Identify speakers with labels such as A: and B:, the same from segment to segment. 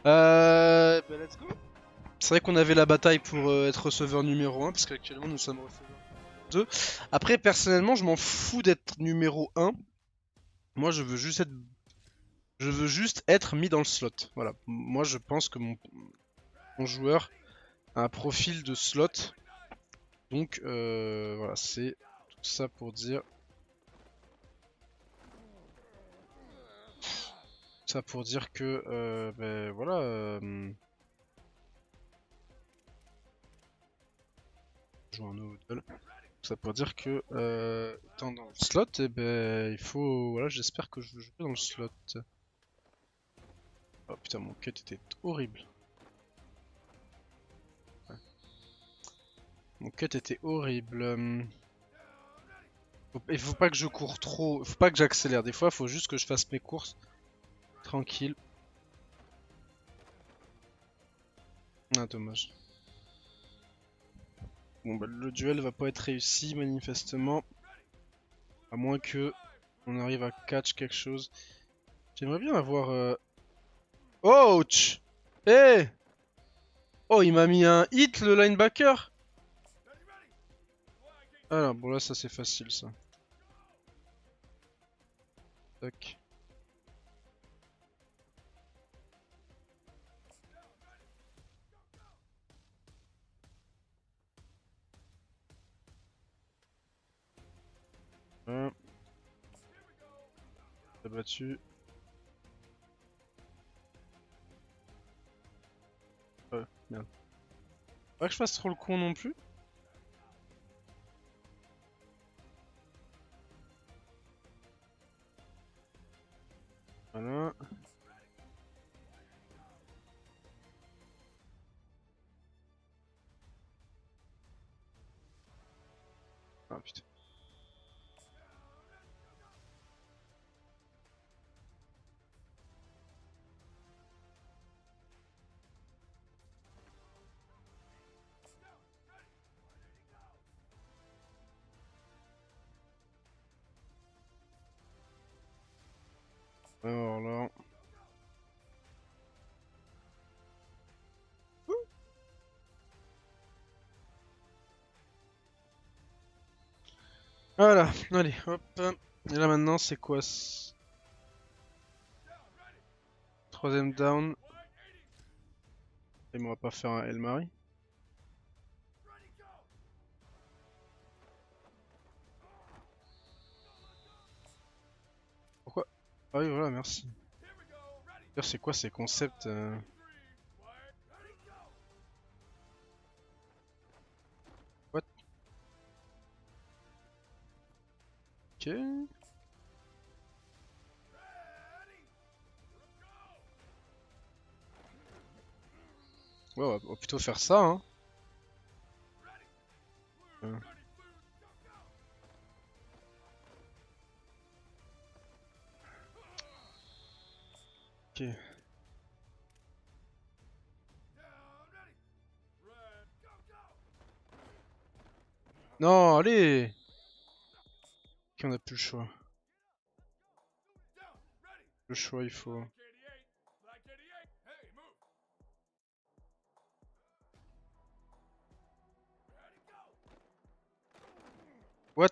A: Bah let's go. C'est vrai qu'on avait la bataille pour être receveur numéro 1, parce qu'actuellement nous sommes receveur 2. Après, personnellement, je m'en fous d'être numéro 1. Moi, je veux juste être mis dans le slot. Voilà. Moi, je pense que mon joueur a un profil de slot. Donc, voilà, c'est tout ça pour dire. Ça pour dire que, ben voilà. Joue un noodle. Ça pour dire que, étant dans le slot, et ben il faut. Voilà, j'espère que je vais jouer dans le slot. Oh putain, mon cut était horrible. Mon cut était horrible. Il faut pas que je cours trop, faut pas que j'accélère. Des fois, il faut juste que je fasse mes courses tranquille. Ah, dommage. Bon, bah, le duel va pas être réussi, manifestement. À moins que on arrive à catch quelque chose. J'aimerais bien avoir. Ouch! Eh! Oh, il m'a mis un hit, le linebacker! Alors, bon, là, ça c'est facile, ça. Tac. Voilà. T'as battu. Ouais, merde. Pas que je fasse trop le con non plus. Voilà. Ah putain. Alors là. Voilà, allez, hop. Et là maintenant, c'est quoi? Troisième down. Et on va pas faire un El Mari. Pourquoi? Ah oui, voilà, merci. D'ailleurs, c'est quoi ces concepts What? Ok. Ouais, on va plutôt faire ça, hein. Euh, Ok. Non, allez! Ok, on a plus le choix. Le choix, il faut. What?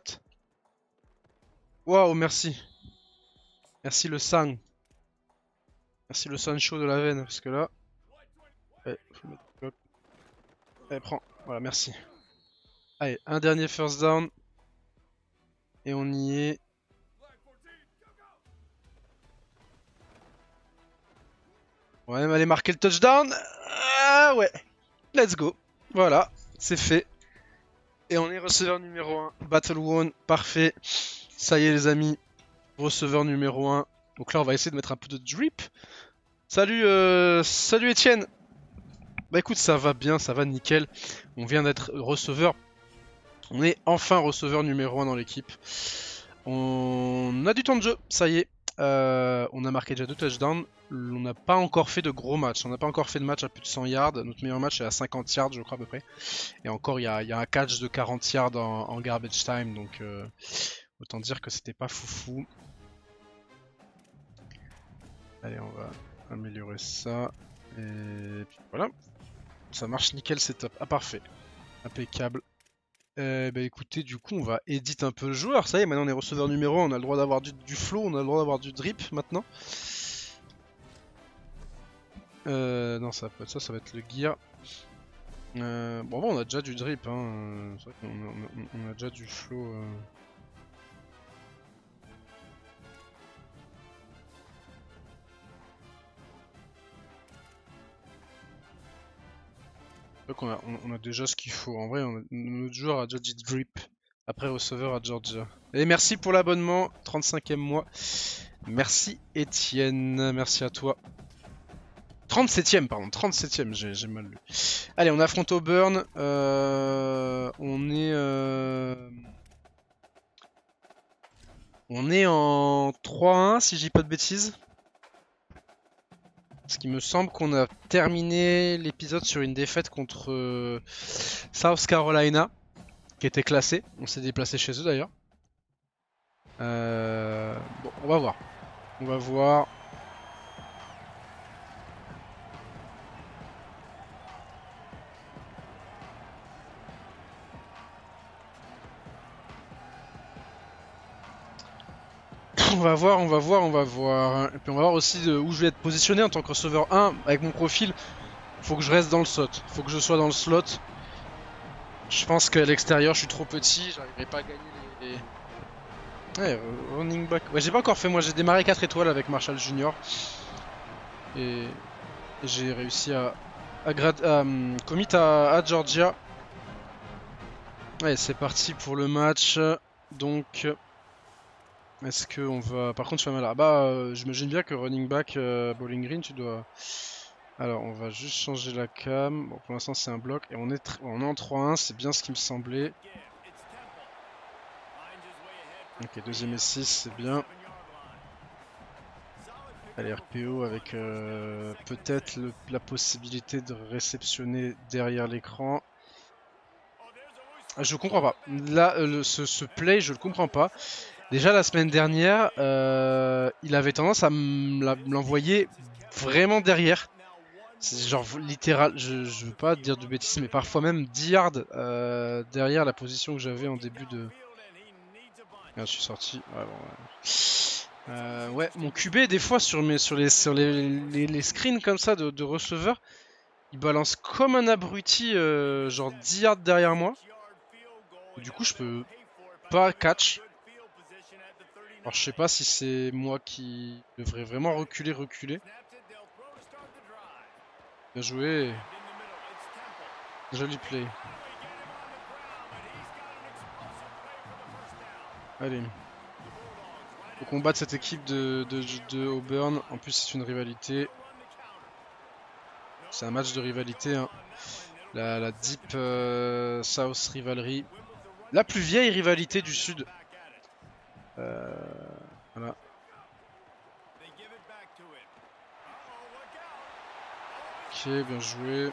A: Waouh, merci. Merci le sang. Merci le Sancho de la veine, parce que là. Ouais, faut mettre le bloc. Allez, prends. Voilà, merci. Allez, un dernier first down. Et on y est. On va même aller marquer le touchdown. Ah ouais. Let's go. Voilà, c'est fait. Et on est receveur numéro 1. Battle won, parfait. Ça y est les amis, receveur numéro 1. Donc là on va essayer de mettre un peu de drip. Salut, salut Etienne. Bah écoute, ça va bien, ça va nickel. On vient d'être receveur. On est enfin receveur numéro 1 dans l'équipe. On a du temps de jeu, ça y est. On a marqué déjà 2 touchdowns. On n'a pas encore fait de gros matchs. On n'a pas encore fait de match à plus de 100 yards. Notre meilleur match est à 50 yards, je crois à peu près. Et encore, il y a un catch de 40 yards en garbage time. Donc autant dire que c'était pas foufou. Allez, on va améliorer ça. Et puis voilà. Ça marche nickel, c'est top. Ah parfait. Impeccable. Bah écoutez, du coup on va edit un peu le joueur. Ça y est, maintenant on est receveur numéro 1, on a le droit d'avoir du flow, on a le droit d'avoir du drip maintenant. Non, ça va pas être ça, ça va être le gear. Bon, on a déjà du drip, hein. C'est vrai qu'on a déjà du flow. Donc on a déjà ce qu'il faut. En vrai, notre joueur a déjà du drip. Après, receveur à Georgia. Et merci pour l'abonnement, 35e mois. Merci Étienne, merci à toi. 37ème, pardon, 37ème, j'ai mal lu. Allez, on affronte Auburn. On est en 3-1, si je dis pas de bêtises. Parce qu'il me semble qu'on a terminé l'épisode sur une défaite contre South Carolina, qui était classée. On s'est déplacé chez eux d'ailleurs. Bon, on va voir. On va voir. On va voir, on va voir, on va voir. Et puis on va voir aussi où je vais être positionné en tant que receveur 1 avec mon profil. Faut que je reste dans le slot. Faut que je sois dans le slot. Je pense qu'à l'extérieur, je suis trop petit. J'arriverai pas à gagner les. Ouais, running back. Ouais, j'ai pas encore fait. Moi, j'ai démarré 4 étoiles avec Marshall Junior. Et j'ai réussi à commit à Georgia. Ouais, c'est parti pour le match. Donc. Est-ce que on va... Par contre, je fais mal. Ah bah, j'imagine bien que running back Bowling Green, tu dois... Alors, on va juste changer la cam. Bon, pour l'instant, c'est un bloc. Et on est en 3-1, c'est bien ce qui me semblait. Ok, deuxième et 6, c'est bien. Allez, RPO avec peut-être la possibilité de réceptionner derrière l'écran. Je comprends pas. Là, ce play, je le comprends pas. Déjà la semaine dernière, il avait tendance à me l'envoyer vraiment derrière. C'est genre littéral, je veux pas dire de bêtises, mais parfois même 10 yards derrière la position que j'avais en début de... Ah, je suis sorti. Ouais, bon, ouais, mon QB des fois sur les screens comme ça de receveur, il balance comme un abruti, genre 10 yards derrière moi. Et du coup, je peux pas catch. Alors je sais pas si c'est moi qui devrais vraiment reculer. Bien joué. Joli play. Allez. Faut combattre cette équipe de Auburn. En plus c'est une rivalité. C'est un match de rivalité. Hein. La Deep South Rivalry. La plus vieille rivalité du Sud. Voilà. Ok, bien joué.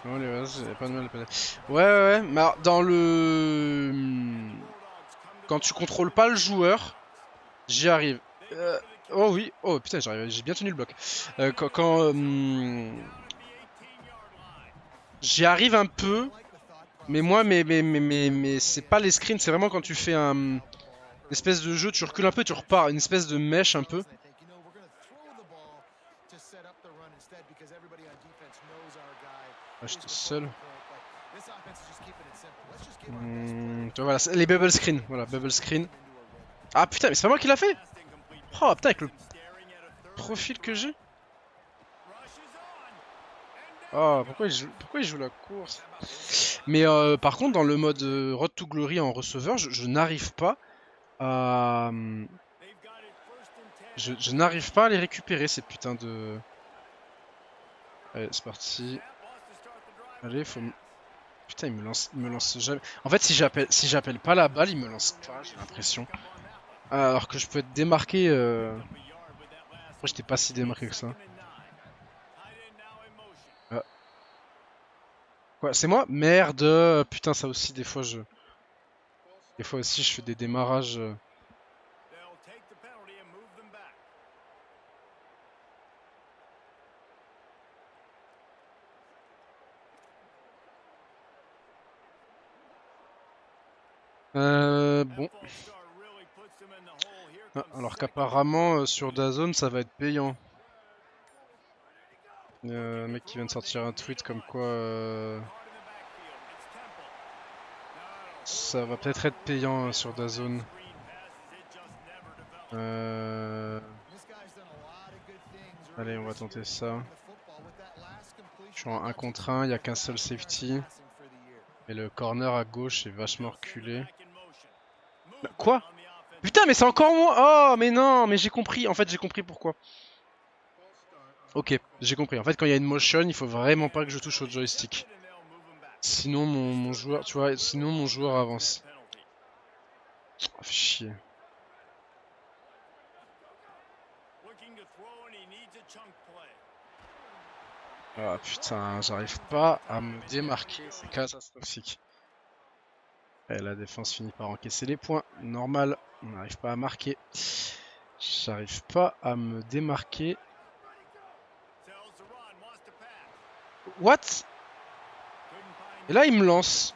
A: Non, les vas-y, pas de mal, pas de mal. Ouais. Mais alors, dans le... Quand tu contrôles pas le joueur, j'y arrive. Oh oui, oh putain, j'ai bien tenu le bloc. Quand j'y arrive un peu, mais moi, mais c'est pas les screens, c'est vraiment quand tu fais une espèce de jeu, tu recules un peu, tu repars, une espèce de mèche un peu. Ah, j'étais seul. Voilà, les bubble screen, voilà, bubble screen. Ah putain, mais c'est pas moi qui l'a fait. Oh putain, avec le profil que j'ai. Oh, pourquoi il joue la course? Mais par contre, dans le mode Road to Glory en receveur, je n'arrive pas à... Je n'arrive pas à les récupérer, ces putains de... Allez, c'est parti. Allez, faut... Putain, il me lance jamais... En fait, si j'appelle pas la balle, il me lance pas, j'ai l'impression. Alors que je peux être démarqué... Moi, j'étais pas si démarqué que ça. Quoi, c'est moi? Merde! Putain, ça aussi, des fois, Des fois aussi, je fais des démarrages... Bon. Ah, alors qu'apparemment sur DAZN ça va être payant. Un mec qui vient de sortir un tweet comme quoi ça va peut-être être payant sur DAZN. Allez, on va tenter ça. Je suis en 1 contre 1, il n'y a qu'un seul safety. Et le corner à gauche est vachement reculé. Bah, quoi? Putain, mais c'est encore moins. Oh, mais non, mais j'ai compris. En fait, j'ai compris pourquoi. Ok, j'ai compris. En fait, quand il y a une motion, il faut vraiment pas que je touche au joystick. Sinon, mon joueur, tu vois, sinon mon joueur avance. Oh, fait chier. Ah putain, j'arrive pas à me démarquer, c'est catastrophique. Et la défense finit par encaisser les points. Normal, on n'arrive pas à marquer. J'arrive pas à me démarquer. What? Et là, il me lance.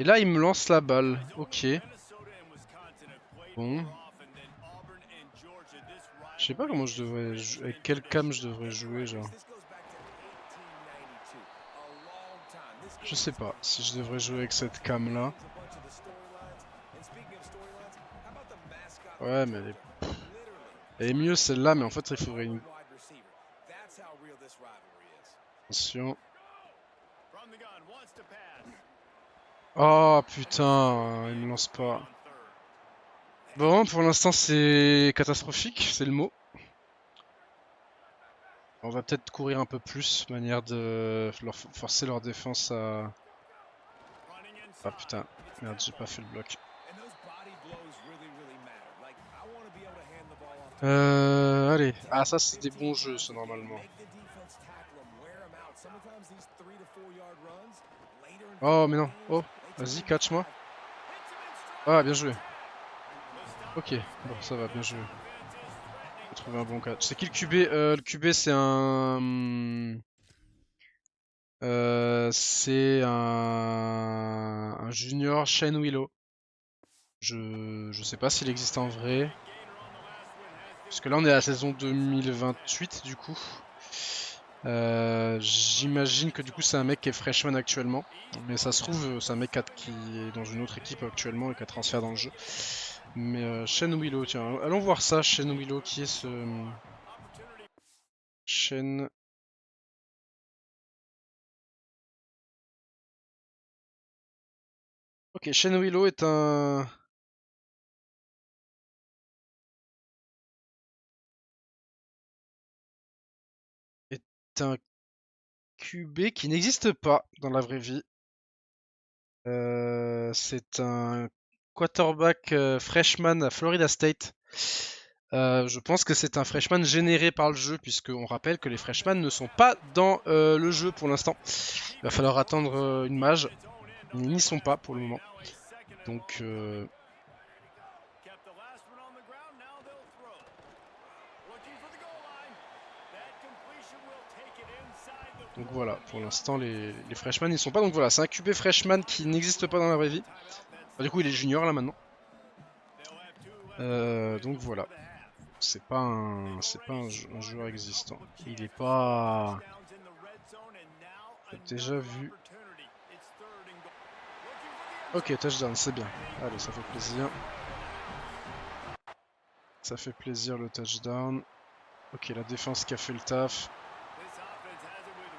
A: Et là, il me lance la balle. Ok. Bon. Je sais pas comment je devrais... Avec quelle cam je devrais jouer, genre. Je sais pas si je devrais jouer avec cette cam là. Ouais, mais elle est mieux celle-là, mais en fait, il faudrait une... Attention. Oh putain, il me lance pas. Bon, pour l'instant, c'est catastrophique, c'est le mot. On va peut-être courir un peu plus, manière de forcer leur défense à... Ah putain, merde, j'ai pas fait le bloc. Allez. Ah, ça, c'est des bons jeux, ça, normalement. Oh, mais non. Oh, vas-y, catch-moi. Ah, bien joué. Ok, bon, ça va, bien joué. J'ai trouvé un bon catch. C'est qui le QB? Le QB, c'est un... c'est un junior Shane Willow. Je sais pas s'il existe en vrai. Parce que là on est à la saison 2028 du coup. J'imagine que du coup c'est un mec qui est freshman actuellement. Mais ça se trouve c'est un mec qui est dans une autre équipe actuellement et qui a transféré dans le jeu. Mais Shane Willow, tiens, allons voir ça, Shane Willow, qui est ce... Shane... Ok, Shane Willow est un... est un QB qui n'existe pas dans la vraie vie. C'est un quarterback freshman à Florida State. Je pense que c'est un freshman généré par le jeu, puisqu'on rappelle que les freshmen ne sont pas dans le jeu pour l'instant. Il va falloir attendre une mage. Ils n'y sont pas pour le moment. Donc voilà, pour l'instant les freshmen n'y sont pas. Donc voilà, c'est un QB freshman qui n'existe pas dans la vraie vie. Enfin, du coup il est junior là maintenant. Donc voilà. C'est pas un joueur existant. Il est pas... J'ai déjà vu. Ok, touchdown, c'est bien. Allez, ça fait plaisir. Ça fait plaisir le touchdown. Ok, la défense qui a fait le taf.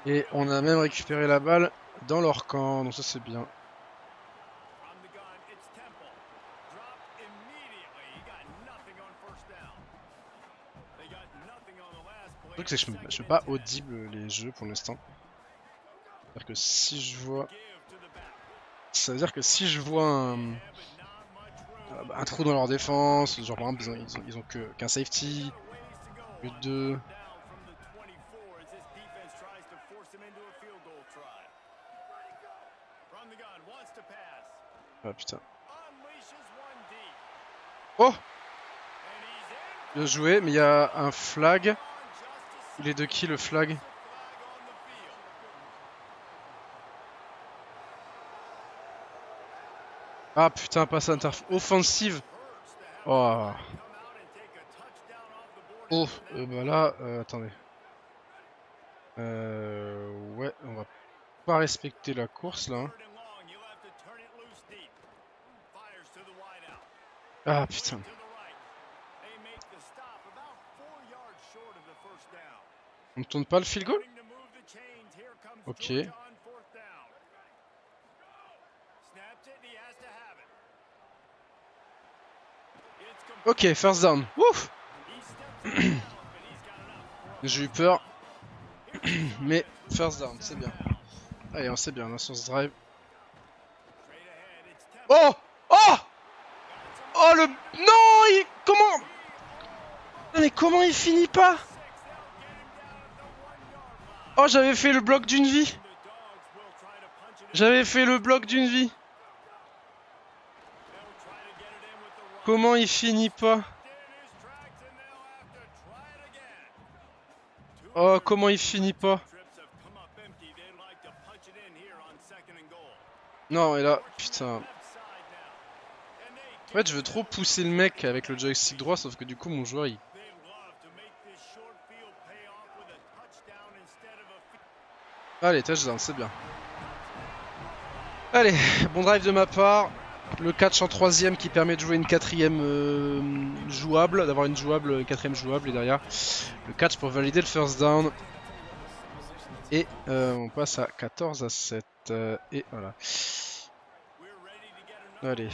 A: Et on a même récupéré la balle dans leur camp, donc ça c'est bien. Le truc c'est que je fais pas audible les jeux pour l'instant. C'est-à-dire que si je vois... Ça veut dire que si je vois un trou dans leur défense, genre par exemple ils ont qu'un safety, que deux... Ah putain. Oh! Bien joué, mais il y a un flag. Il est de qui le flag? Ah putain, passe offensive. Oh. Oh, bah là, attendez. Ouais, on va pas respecter la course là. Ah putain. On ne tourne pas le field goal? Ok. Ok, first down. Ouf. J'ai eu peur. Mais first down, c'est bien. Allez, on sait bien, on a sur ce drive. Oh! Oh! Oh le... Non! Comment? Mais comment il finit pas? Oh, j'avais fait le bloc d'une vie. J'avais fait le bloc d'une vie. Comment il finit pas? Oh, comment il finit pas? Non, et là, putain. En fait, je veux trop pousser le mec avec le joystick droit, sauf que du coup, mon joueur, il... Allez, touchdown, c'est bien. Allez, bon drive de ma part. Le catch en troisième qui permet de jouer une quatrième jouable, d'avoir une quatrième jouable et derrière le catch pour valider le first down. Et on passe à 14-7 et voilà. Allez.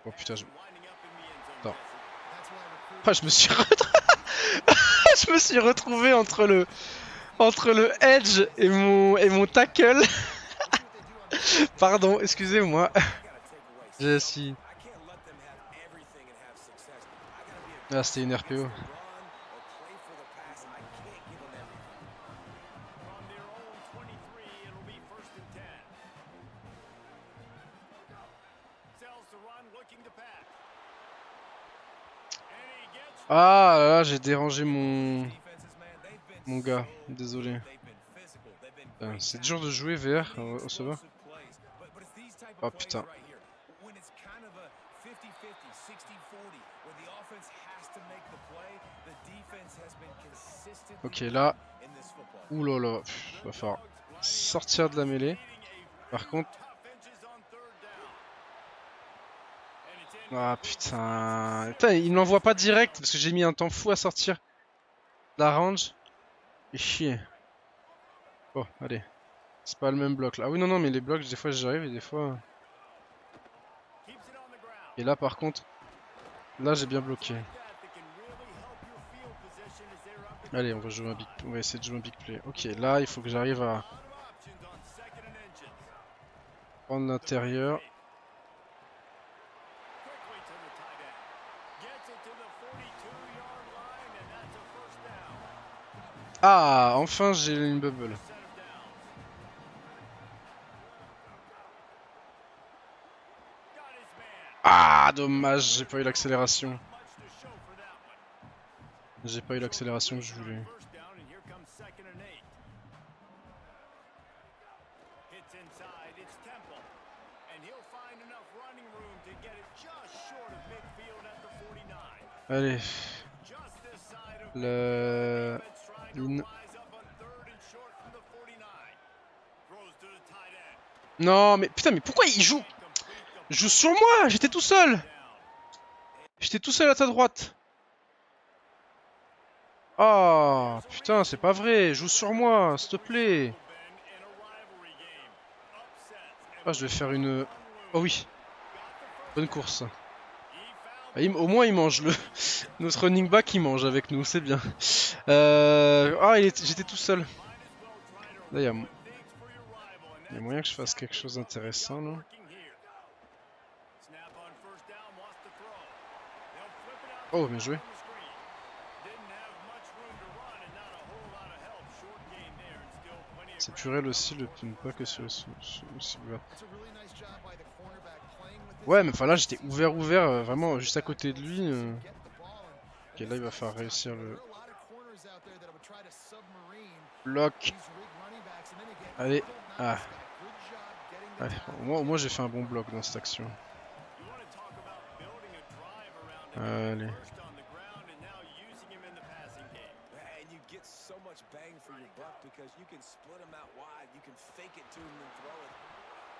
A: Oh putain, non. Ah, je me suis je me suis retrouvé entre le edge et mon tackle. Pardon, excusez-moi. Je suis... Ah, c'était une RPO. Ah là, j'ai dérangé mon gars, désolé. C'est dur de jouer VR, ça va. Oh putain. Ok, là. Oulala, va falloir sortir de la mêlée. Par contre... Ah putain. Putain, il ne l'envoie pas direct parce que j'ai mis un temps fou à sortir de la range. Et chier. Bon, allez. C'est pas le même bloc là. Ah oui, non, mais les blocs, des fois j'arrive et des fois... Et là par contre, là j'ai bien bloqué. Allez, on va jouer un big... On va essayer de jouer un big play. Ok, là il faut que j'arrive à prendre l'intérieur. Ah, enfin j'ai une bubble. Ah, dommage, j'ai pas eu l'accélération. J'ai pas eu l'accélération que je voulais. Allez. Le... In. Non, mais putain, mais pourquoi il joue? Il joue sur moi, j'étais tout seul. J'étais tout seul à ta droite. Oh, putain, c'est pas vrai. Joue sur moi, s'il te plaît. Ah, je vais faire une... Oh oui. Bonne course. Ah, au moins, il mange le... Notre running back, il mange avec nous, c'est bien. Ah, j'étais tout seul. Là, il y a moyen que je fasse quelque chose d'intéressant, là. Oh, bien joué. C'est Purel aussi, le pas que sur le... Ouais, mais enfin là, j'étais ouvert, vraiment juste à côté de lui. Ok, là, il va falloir réussir le... Bloc. Allez. Ah. Ouais, au moins j'ai fait un bon bloc dans cette action. Allez.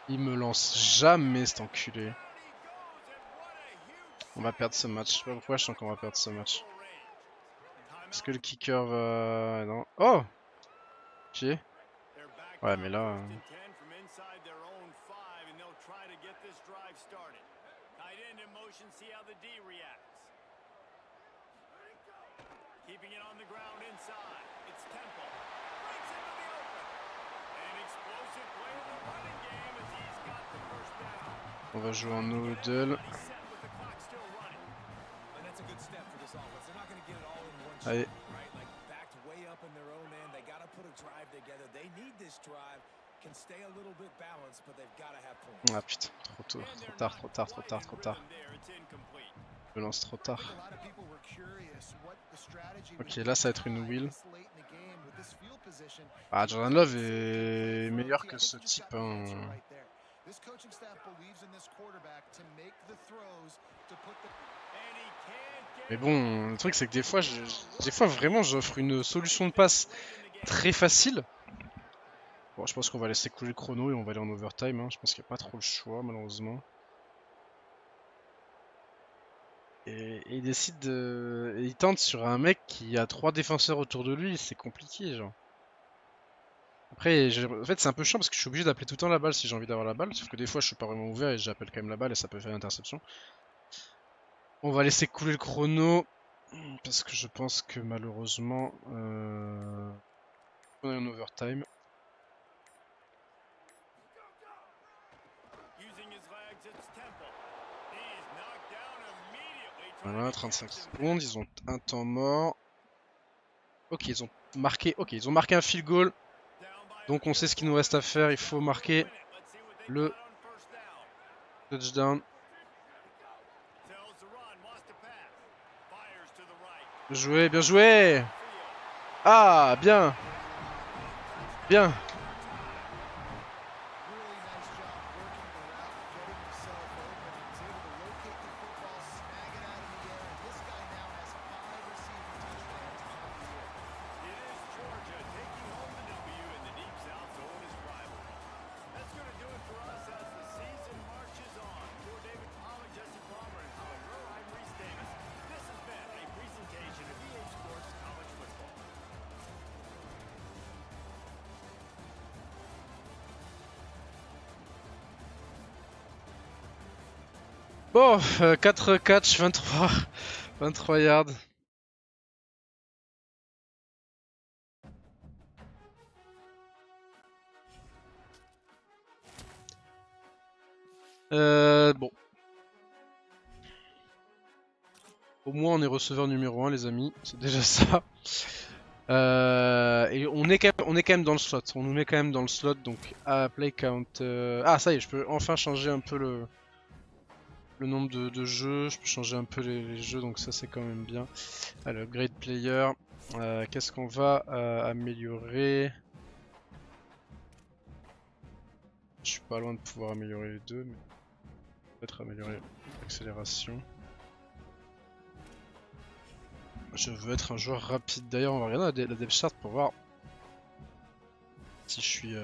A: Il me lance jamais cet enculé. On va perdre ce match. Je sais pas pourquoi je sens qu'on va perdre ce match. Est-ce que le kicker va... Non. Oh! Ok. Ouais, mais là... On va jouer en noodle. Allez. Ah putain, trop tôt, trop tard, trop tard, trop tard, trop tard. Je lance trop tard. Ok, là ça va être une wheel. Ah, Jordan Love est meilleur que ce type. Hein. Mais bon, le truc c'est que des fois vraiment j'offre une solution de passe très facile. Bon, je pense qu'on va laisser couler le chrono et on va aller en overtime. Hein. Je pense qu'il n'y a pas trop le choix malheureusement. Et il décide de... Et il tente sur un mec qui a 3 défenseurs autour de lui, c'est compliqué genre. Après, en fait c'est un peu chiant parce que je suis obligé d'appeler tout le temps la balle si j'ai envie d'avoir la balle. Sauf que des fois je suis pas vraiment ouvert et j'appelle quand même la balle et ça peut faire une interception. On va laisser couler le chrono. Parce que je pense que malheureusement... on est en overtime. Voilà, 35 secondes, ils ont un temps mort. Ok, ils ont marqué un field goal. Donc on sait ce qu'il nous reste à faire, il faut marquer le touchdown. Bien joué, bien joué. Ah, bien. Bien. Bon, 4 catch, 23 yards. Bon. Au moins on est receveur numéro 1 les amis, c'est déjà ça. Et on est quand même dans le slot, on nous met quand même dans le slot donc play count. Ah ça y est, je peux enfin changer un peu le nombre de jeux, je peux changer un peu les jeux donc ça c'est quand même bien. Alors upgrade player, qu'est-ce qu'on va améliorer? Je suis pas loin de pouvoir améliorer les deux, mais peut-être améliorer l'accélération. Je veux être un joueur rapide. D'ailleurs, on va regarder la depth chart pour voir si je suis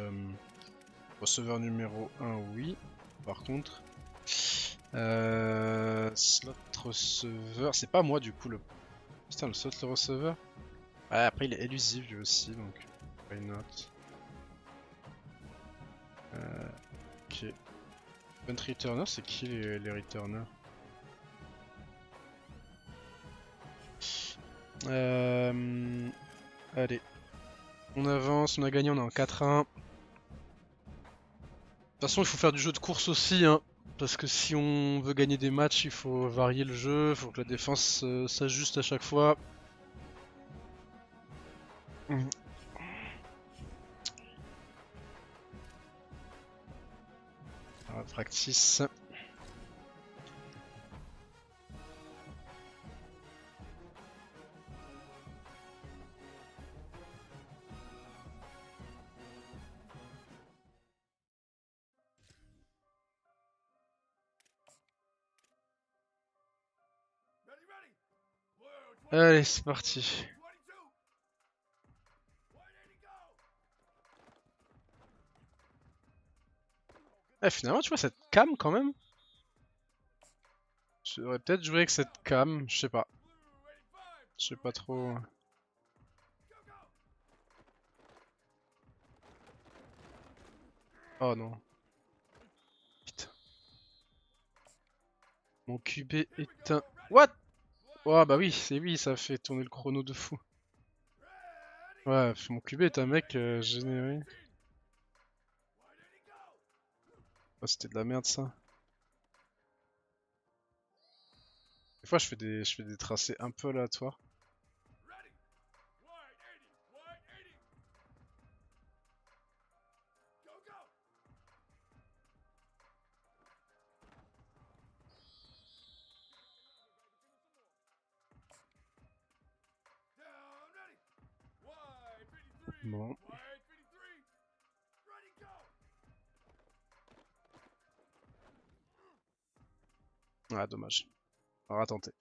A: receveur numéro 1. Oui. Par contre, slot receveur, c'est pas moi du coup le. Putain, le slot le receveur. Ouais, après il est élusif lui aussi, donc why not. Ok. Punt returner, c'est qui les returners? Allez. On avance, on a gagné, on est en 4-1. De toute façon, il faut faire du jeu de course aussi, hein. Parce que si on veut gagner des matchs, il faut varier le jeu, il faut que la défense s'ajuste à chaque fois. Practice. Allez, c'est parti. Eh, finalement, tu vois, cette cam quand même. J'aurais peut-être joué avec cette cam, je sais pas. Je sais pas trop. Oh non. Putain. Mon QB est un... What? Oh bah oui, c'est oui, ça fait tourner le chrono de fou. Ouais, mon QB est un mec généré. Oh, c'était de la merde ça. Des fois je fais des tracés un peu aléatoires. Bon. Ah dommage. On va tenter.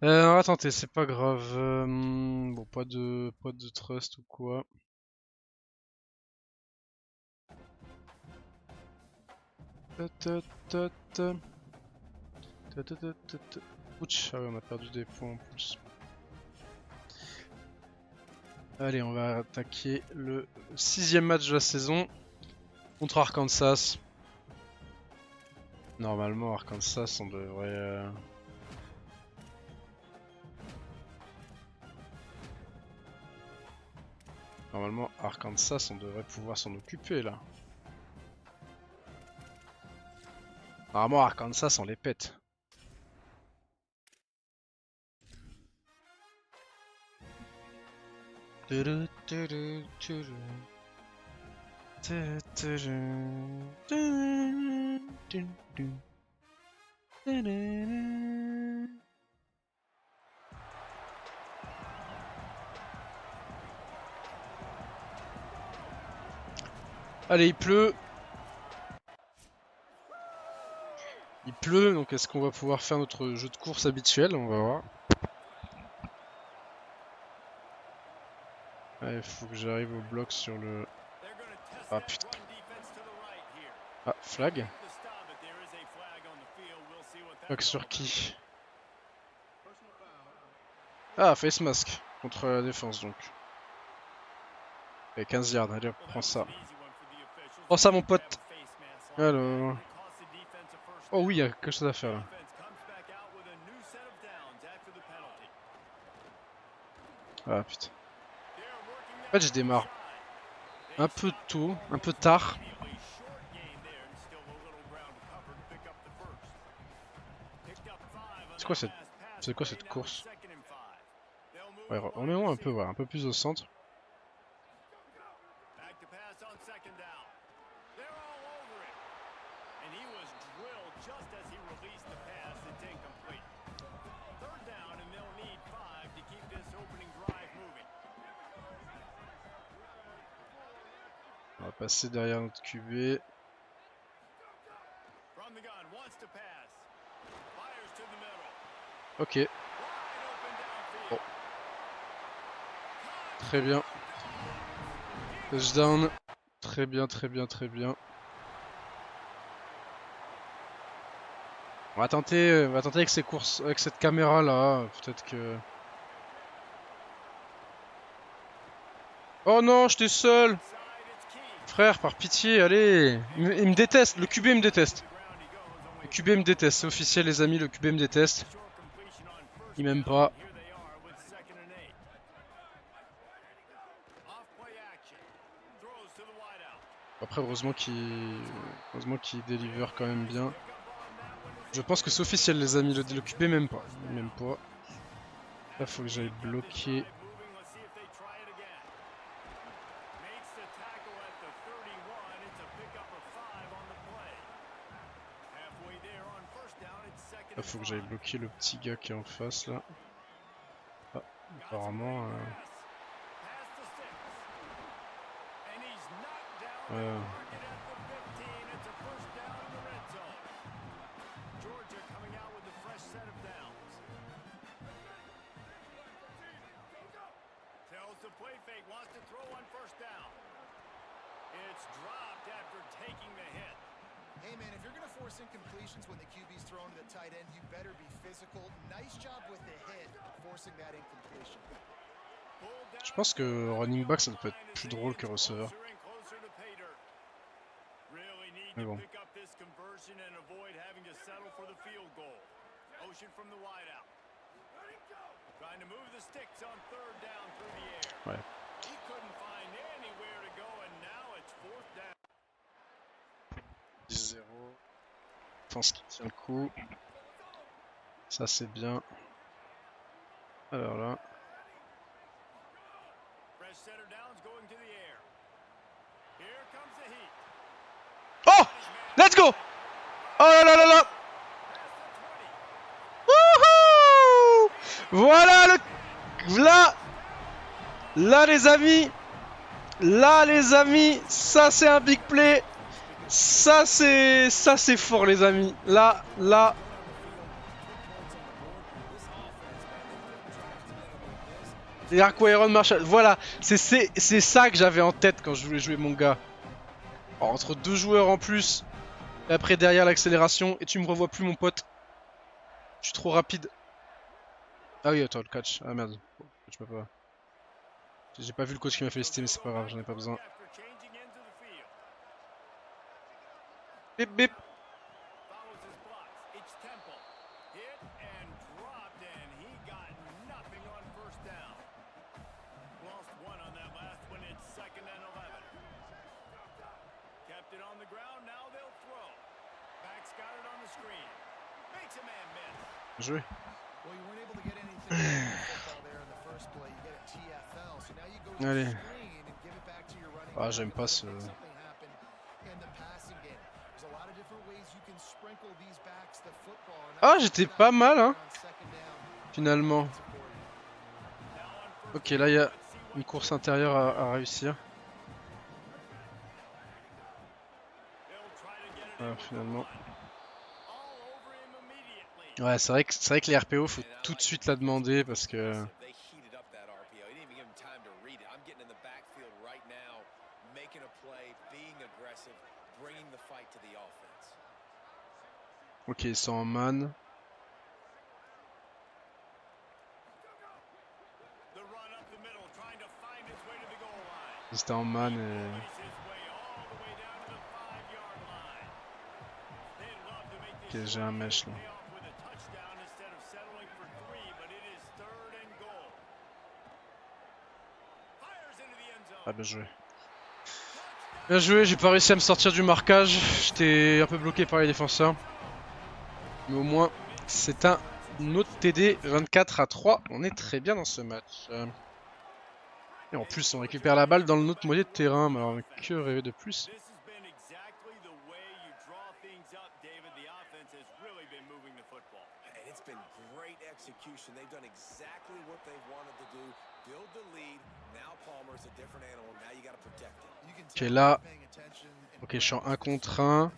A: On va tenter, c'est pas grave. Bon, pas de trust ou quoi. Ouch, ah ouais, on a perdu des points en plus. Allez, on va attaquer le 6ème match de la saison contre Arkansas. Normalement, Arkansas, on devrait... Normalement, Arkansas, on devrait pouvoir s'en occuper là. Normalement, Arkansas, on les pète. Allez, il pleut. Il pleut, donc est-ce qu'on va pouvoir faire notre jeu de course habituel? On va voir. Il faut que j'arrive au bloc sur le... Ah putain. Ah, flag. Flag sur qui? Ah, face mask. Contre la défense donc. Et 15 yards, allez hop, prends ça. Prends ça mon pote. Alors... Oh oui, il y a quelque chose à faire là. Ah putain. En fait, je démarre un peu tôt, un peu tard. C'est quoi cette course? Ouais, remets-moi un peu, voilà, un peu plus au centre. On va passer derrière notre QB. Ok. Bon. Très bien. Touchdown. Très bien, très bien, très bien. On va tenter avec ces courses, avec cette caméra là. Peut-être que... Oh non, j'étais seul! Frère, par pitié, allez! Il me déteste, le QB me déteste. Le QB me déteste, c'est officiel les amis, le QB me déteste. Il m'aime pas. Après, heureusement qu'il deliver quand même bien. Je pense que c'est officiel les amis, le QB m'aime pas. Il m'aime pas. Là, faut que j'aille bloquer. Là, faut que j'aille bloquer le petit gars qui est en face là. Ah, apparemment...
B: Hey man, if you're gonna force incompletions when the QB's throwing to the tight end, you better be physical. Nice job with the hit, forcing that incompletion.
A: Je pense que running back ça peut être plus drôle que receveur. Mais bon. Ouais. 10-0. Pense qu'il tient le coup. Ça c'est bien. Alors là. Oh! Let's go! Oh là là là là! Wouhou! Voilà le... Là les amis! Là les amis! Ça c'est un big play! Ça c'est fort les amis! Là. Et Arquairon Marshall, voilà, c'est ça que j'avais en tête quand je voulais jouer mon gars. Alors, entre deux joueurs en plus, et après derrière l'accélération, et tu me revois plus mon pote. Je suis trop rapide. Ah oui, attends, le catch. Ah merde, je peux pas. J'ai pas vu le coach qui m'a félicité, mais c'est pas grave, j'en ai pas besoin. Bip bip. Joué. Allez. Ah, j'aime pas ce... Ah, j'étais pas mal, hein. Finalement. Ok, là, il y a une course intérieure à réussir. Ah, finalement. Ouais, c'est vrai que les RPO, faut tout de suite la demander parce que... Ok, ils sont en man. Ils étaient en man et... Ok, j'ai un mèche là. Ah, bien joué. Bien joué, j'ai pas réussi à me sortir du marquage. J'étais un peu bloqué par les défenseurs. Mais au moins, c'est un autre TD 24-3. On est très bien dans ce match. Et en plus, on récupère la balle dans le autre moitié de terrain. Mais alors, que rêver de plus? Ok, là. Ok, je suis en 1 contre 1.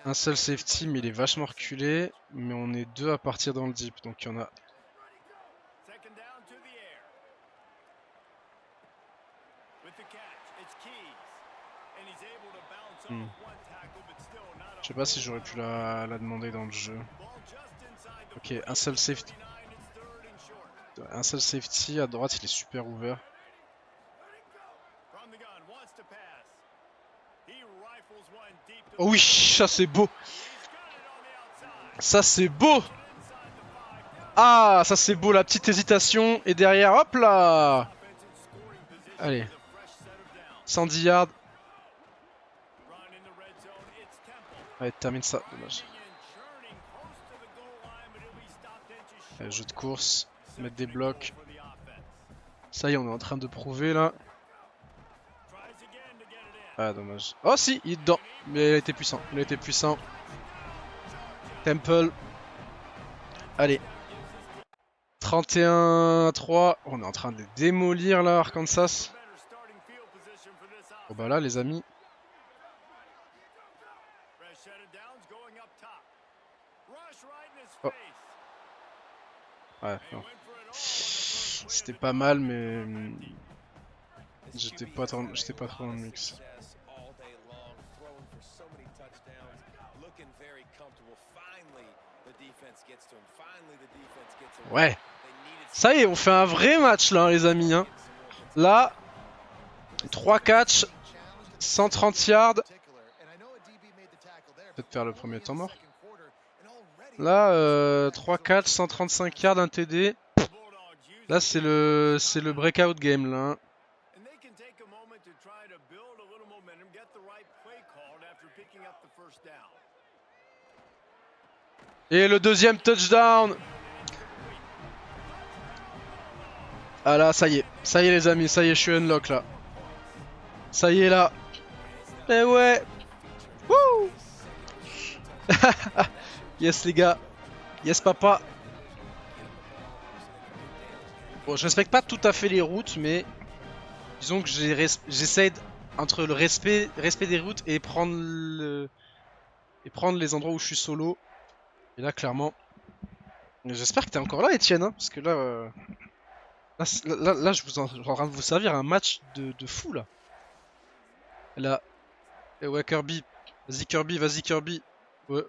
A: Un seul safety, mais il est vachement reculé. Mais on est deux à partir dans le deep. Donc il y en a. Je sais pas si j'aurais pu la demander dans le jeu. Ok, un seul safety. Un seul safety à droite, il est super ouvert. Oh oui, ça c'est beau. Ça c'est beau. Ah, ça c'est beau, la petite hésitation. Et derrière, hop là. Allez. 110 yards. Allez, termine ça, dommage. Allez, jeu de course. Mettre des blocs. Ça y est, on est en train de prouver là. Ah, dommage. Oh si, il est dedans. Mais il a été puissant. Il a été puissant. Temple. Allez. 31-3. On est en train de les démolir là, Arkansas. Oh bah là, les amis. Oh. Ouais, non. C'était pas mal, mais... J'étais pas trop dans le mix. Ouais. Ça y est, on fait un vrai match là, les amis. Hein. Là, 3 catchs, 130 yards. Peut-être faire le premier temps mort. Là, 3 catchs, 135 yards, un TD. Là, c'est le breakout game là. Hein. Et le deuxième touchdown. Ah là, ça y est les amis, ça y est, je suis unlock là. Ça y est là. Eh ouais. Wouh. Yes les gars. Yes papa. Bon, je respecte pas tout à fait les routes, mais disons que j'essaie entre le respect des routes et prendre les endroits où je suis solo. Et là, clairement, j'espère que t'es encore là, Etienne, hein, parce que là, là, je suis en train de vous servir un match de fou là. Là, et ouais, Kirby, vas-y Kirby. Ouais.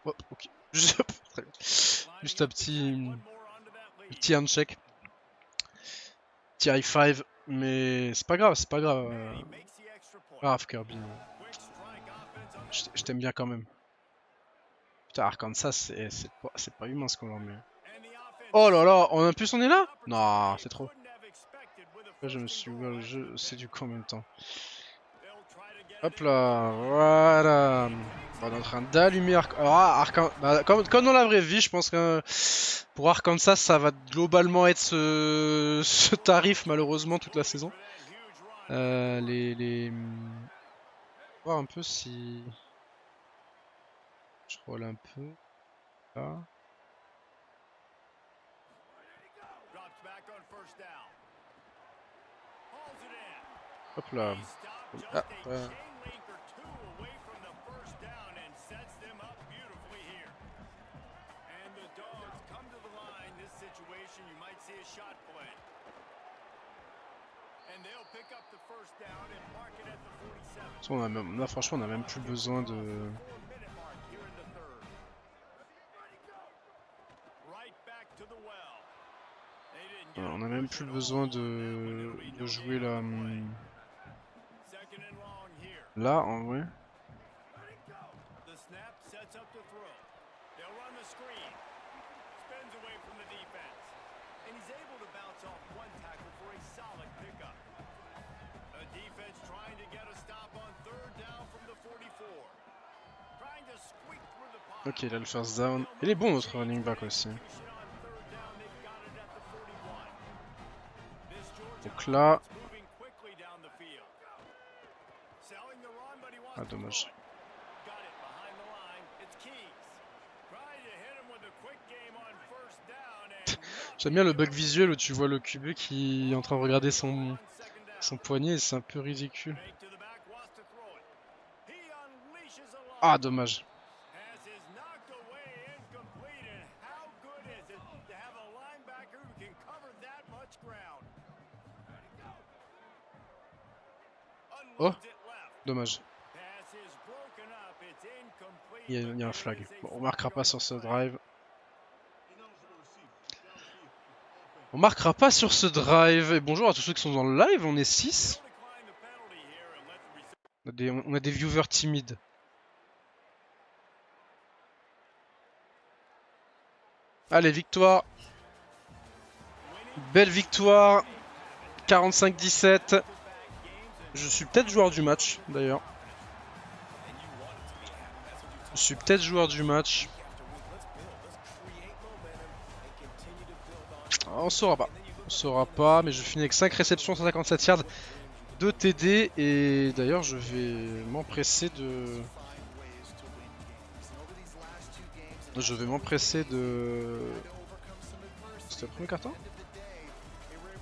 A: Oh, ok. Très bien. Juste un petit handshake. Petit high five. Mais c'est pas grave, grave Kirby. Je t'aime bien quand même. Putain, Arkansas, c'est pas humain ce qu'on leur met. Oh là là, en plus on est là? Non, c'est trop. Là, je me suis ouvert le jeu, c'est du coup en même temps. Hop là, voilà. On est en train d'allumer Arkansas. Bah, comme dans la vraie vie, je pense que pour Arkansas, ça va globalement être ce tarif malheureusement toute la saison. On va voir un peu si je roule un peu là. Hop là. Ah, ouais. Là, franchement, on a même plus besoin de. On a même plus besoin de jouer là. Là, en vrai. Ok, là le first down. Il est bon notre running back aussi. Donc là. Ah dommage. J'aime bien le bug visuel où tu vois le QB qui est en train de regarder son poignet et c'est un peu ridicule. Ah dommage. Oh, dommage. Il y a un flag. Bon, on marquera pas sur ce drive. On marquera pas sur ce drive. Et bonjour à tous ceux qui sont dans le live, on est 6. On a des viewers timides. Allez, victoire. Belle victoire. 45-17. Je suis peut-être joueur du match, d'ailleurs. Je suis peut-être joueur du match. On saura pas. On saura pas, mais je finis avec 5 réceptions, 157 yards, 2 TD. Et d'ailleurs, je vais m'empresser de... C'était le premier carton?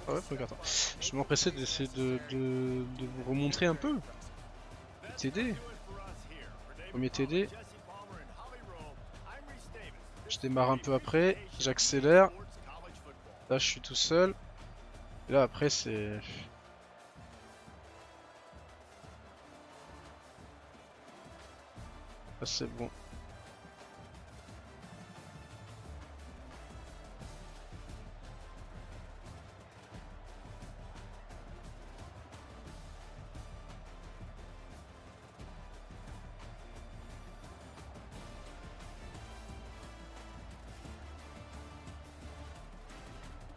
A: Ah ouais, premier carton. Je vais m'empresser d'essayer de vous remontrer un peu. Le TD. Premier TD. Je démarre un peu après, j'accélère. Là je suis tout seul. Et là après c'est... Ah, c'est bon.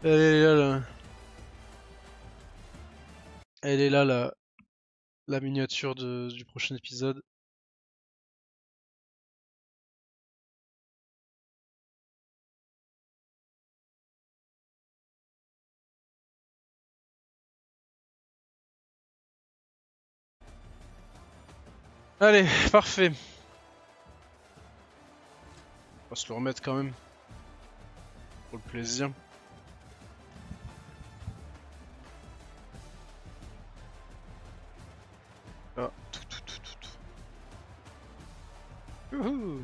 A: Elle est là, Elle est là, la miniature du prochain épisode. Allez, parfait. On va se le remettre quand même. Pour le plaisir. Ah, tout. Youhou.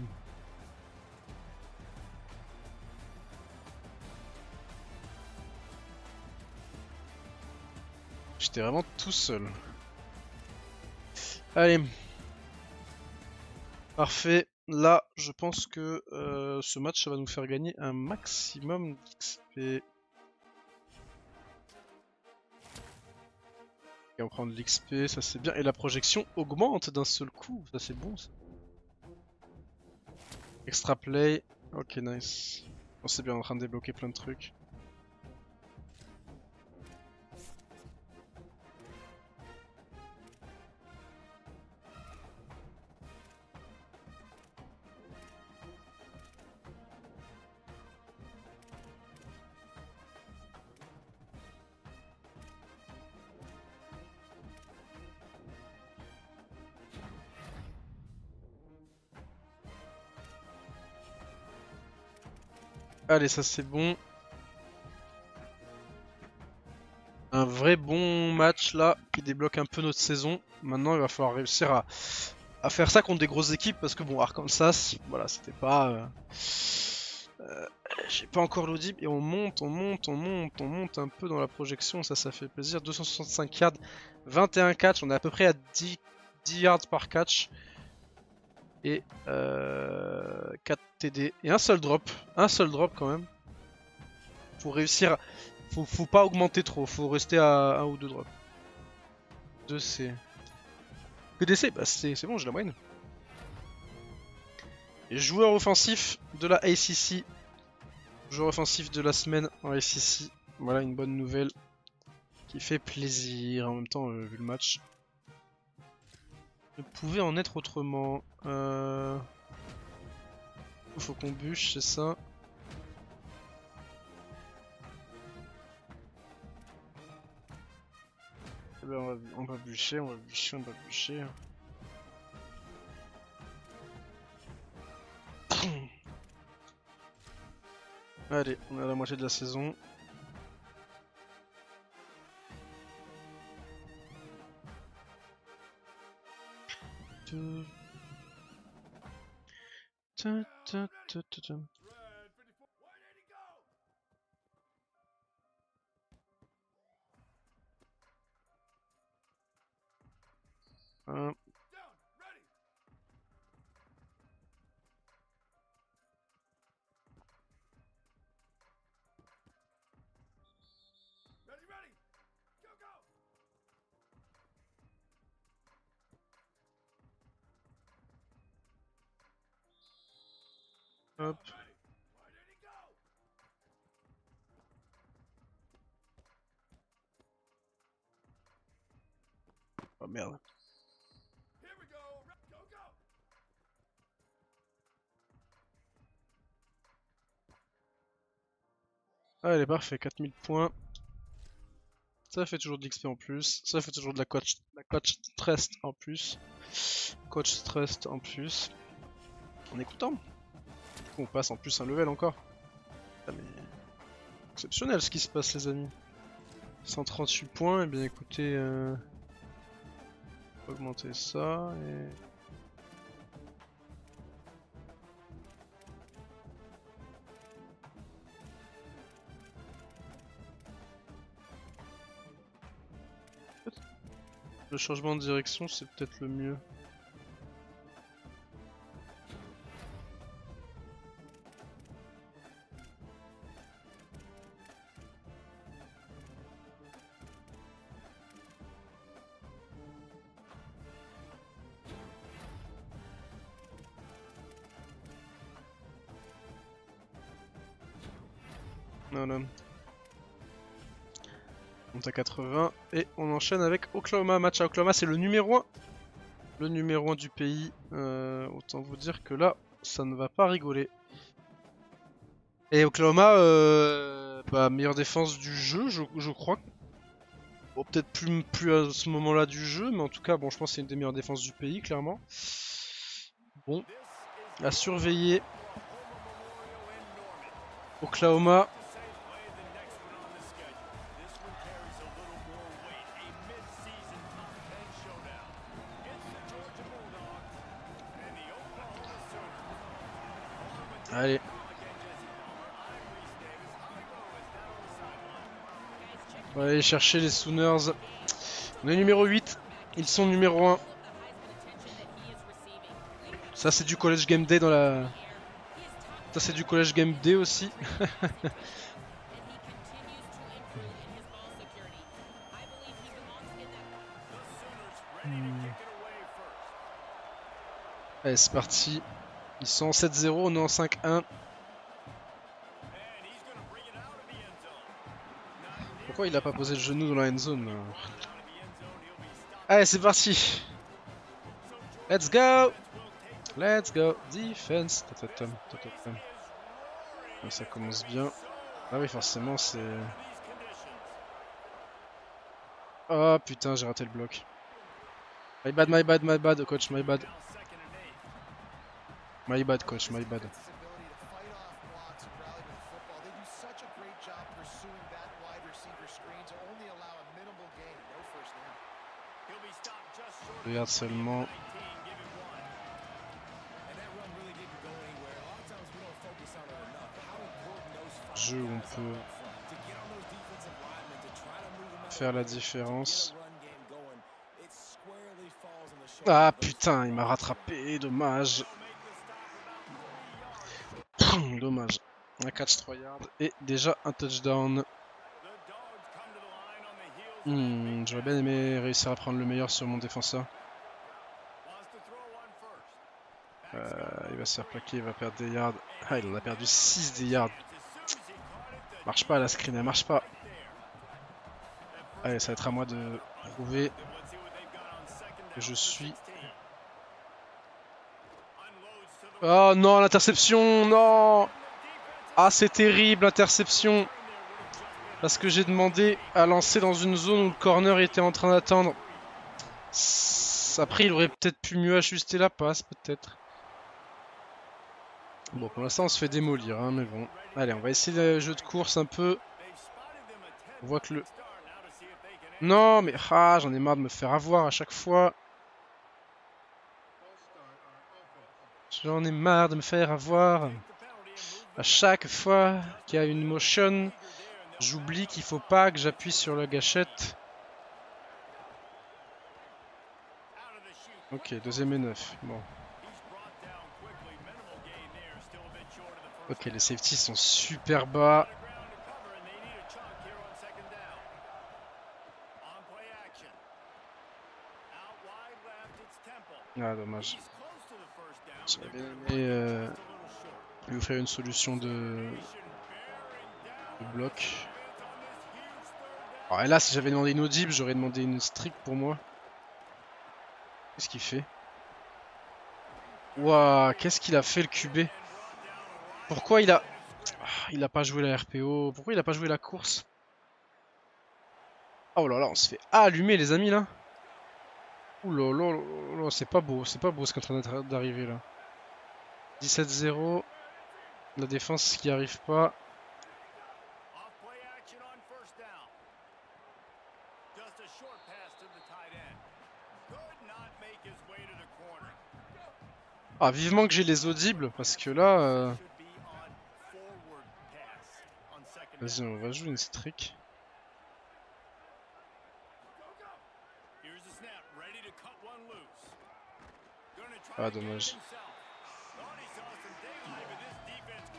A: J'étais vraiment tout seul. Allez. Parfait. Là, je pense que ce match ça va nous faire gagner un maximum d'XP. Et on va prendre l'XP, ça c'est bien. Et la projection augmente d'un seul coup. Ça c'est bon ça. Extra play. Ok, nice. On s'est bien en train de débloquer plein de trucs. Allez, ça c'est bon. Un vrai bon match là qui débloque un peu notre saison. Maintenant, il va falloir réussir à faire ça contre des grosses équipes parce que bon, Arkansas, voilà, c'était pas. J'ai pas encore l'audible et on monte un peu dans la projection, ça fait plaisir. 265 yards, 21 catch, on est à peu près à 10 yards par catch. Et 4 TD et un seul drop quand même. Faut réussir, faut pas augmenter trop, faut rester à 1 ou 2 drops. 2 C. Que DC, bah c'est bon, j'ai la moyenne. Et joueur offensif de la ACC. Joueur offensif de la semaine en ACC. Voilà une bonne nouvelle qui fait plaisir en même temps vu le match. Ne pouvait en être autrement. Faut qu'on bûche, c'est ça. Eh ben, on va bûcher. Allez, on est à la moitié de la saison. Un. Hop. Oh merde. Allez, parfait, 4000 points. Ça fait toujours de l'XP en plus. Ça fait toujours de la coach stress en plus. Coach stress en plus. On est content. Du coup, on passe en plus un level encore. Ah, mais... exceptionnel ce qui se passe, les amis. 138 points, et bien écoutez, augmenter ça et... le changement de direction, c'est peut-être le mieux. Voilà. On monte à 80 et on enchaîne avec Oklahoma. Match à Oklahoma, c'est le numéro 1. Le numéro 1 du pays. Autant vous dire que là, ça ne va pas rigoler. Et Oklahoma, meilleure défense du jeu, je crois. Bon, peut-être plus à ce moment-là du jeu, mais en tout cas, bon, je pense que c'est une des meilleures défenses du pays, clairement. Bon, à surveiller. Oklahoma. Allez. On va aller chercher les Sooners. On est numéro 8. Ils sont numéro 1. Ça c'est du college game day dans la... Ça c'est du college game day aussi. Allez, c'est parti. Ils sont en 7-0, on est en 5-1. Pourquoi il a pas posé le genou dans la end zone là? Allez, c'est parti. Let's go. Let's go. Defense. Ça commence bien. Ah oui, forcément, c'est... Oh putain, j'ai raté le bloc. My bad, my bad, my bad, coach, my bad. My bad, coach, my bad. Regarde seulement. Jeu où on peut faire la différence. Ah putain, il m'a rattrapé, dommage. Dommage. Un catch 3 yards et déjà un touchdown. J'aurais bien aimé réussir à prendre le meilleur sur mon défenseur. Il va se faire plaquer, il va perdre des yards. Ah, il en a perdu 6 des yards. Marche pas la screen, elle marche pas. Allez, ça va être à moi de prouver que je suis... Oh non, l'interception, non! Ah, c'est terrible, l'interception. Parce que j'ai demandé à lancer dans une zone où le corner était en train d'attendre. Après, il aurait peut-être pu mieux ajuster la passe, peut-être. Bon, pour l'instant, on se fait démolir, hein, mais bon. Allez, on va essayer le jeu de course un peu. On voit que le... Non, mais j'en ai marre de me faire avoir à chaque fois. J'en ai marre de me faire avoir. À chaque fois qu'il y a une motion, j'oublie qu'il faut pas que j'appuie sur la gâchette. Ok, deuxième et 9. Bon. Ok, les safeties sont super bas. Ah, dommage. J'aurais bien aimé lui offrir une solution de bloc. Alors, et là, si j'avais demandé une audible, j'aurais demandé une strict pour moi. Qu'est-ce qu'il fait? Ouah, qu'est-ce qu'il a fait le QB? Pourquoi il a... il a pas joué la RPO? Pourquoi il a pas joué la course? Oh là là, on se fait allumer les amis là. Ouh là là là là, c'est pas beau ce qui est en train d'arriver là. 17-0. La défense qui arrive pas. Ah, vivement que j'ai les audibles parce que là... Vas-y, on va jouer une streak. Ah, dommage.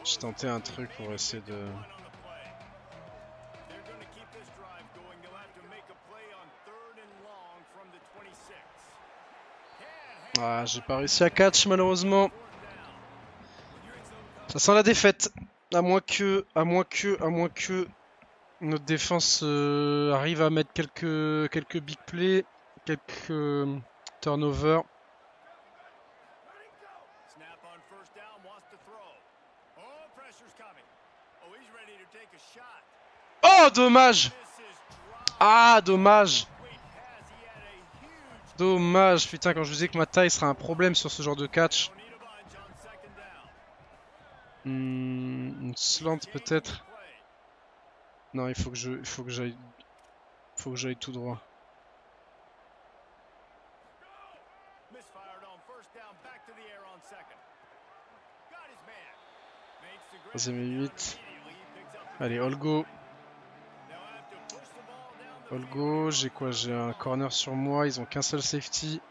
A: J'ai tenté un truc pour essayer de... Ah, j'ai pas réussi à catch malheureusement. Ça sent la défaite. À moins que notre défense arrive à mettre quelques big plays, quelques turnovers.
B: Snap on first down, wants to throw. Oh, pressure's coming. Oh, he's ready to take a shot.
A: Oh, dommage!
B: This is dropped.
A: Ah, dommage!
B: Great pass. He had a huge
A: Dommage, putain, quand je vous disais que ma taille sera un problème sur ce genre de catch.
B: Don't need a bunch on second down.
A: Une slant peut-être. Non, il faut que j'aille tout droit.
B: Misfired on first down, back to the air on second. Got his man. Makes the grab
A: Troisième et
B: down
A: 8.
B: immediately. He picks up the
A: Allez,
B: first
A: all go.
B: down. They'll have to push the ball down the
A: All
B: field
A: go.
B: here
A: J'ai
B: on
A: quoi?
B: first
A: J'ai un
B: and long.
A: corner sur moi. Ils ont qu'un seul safety.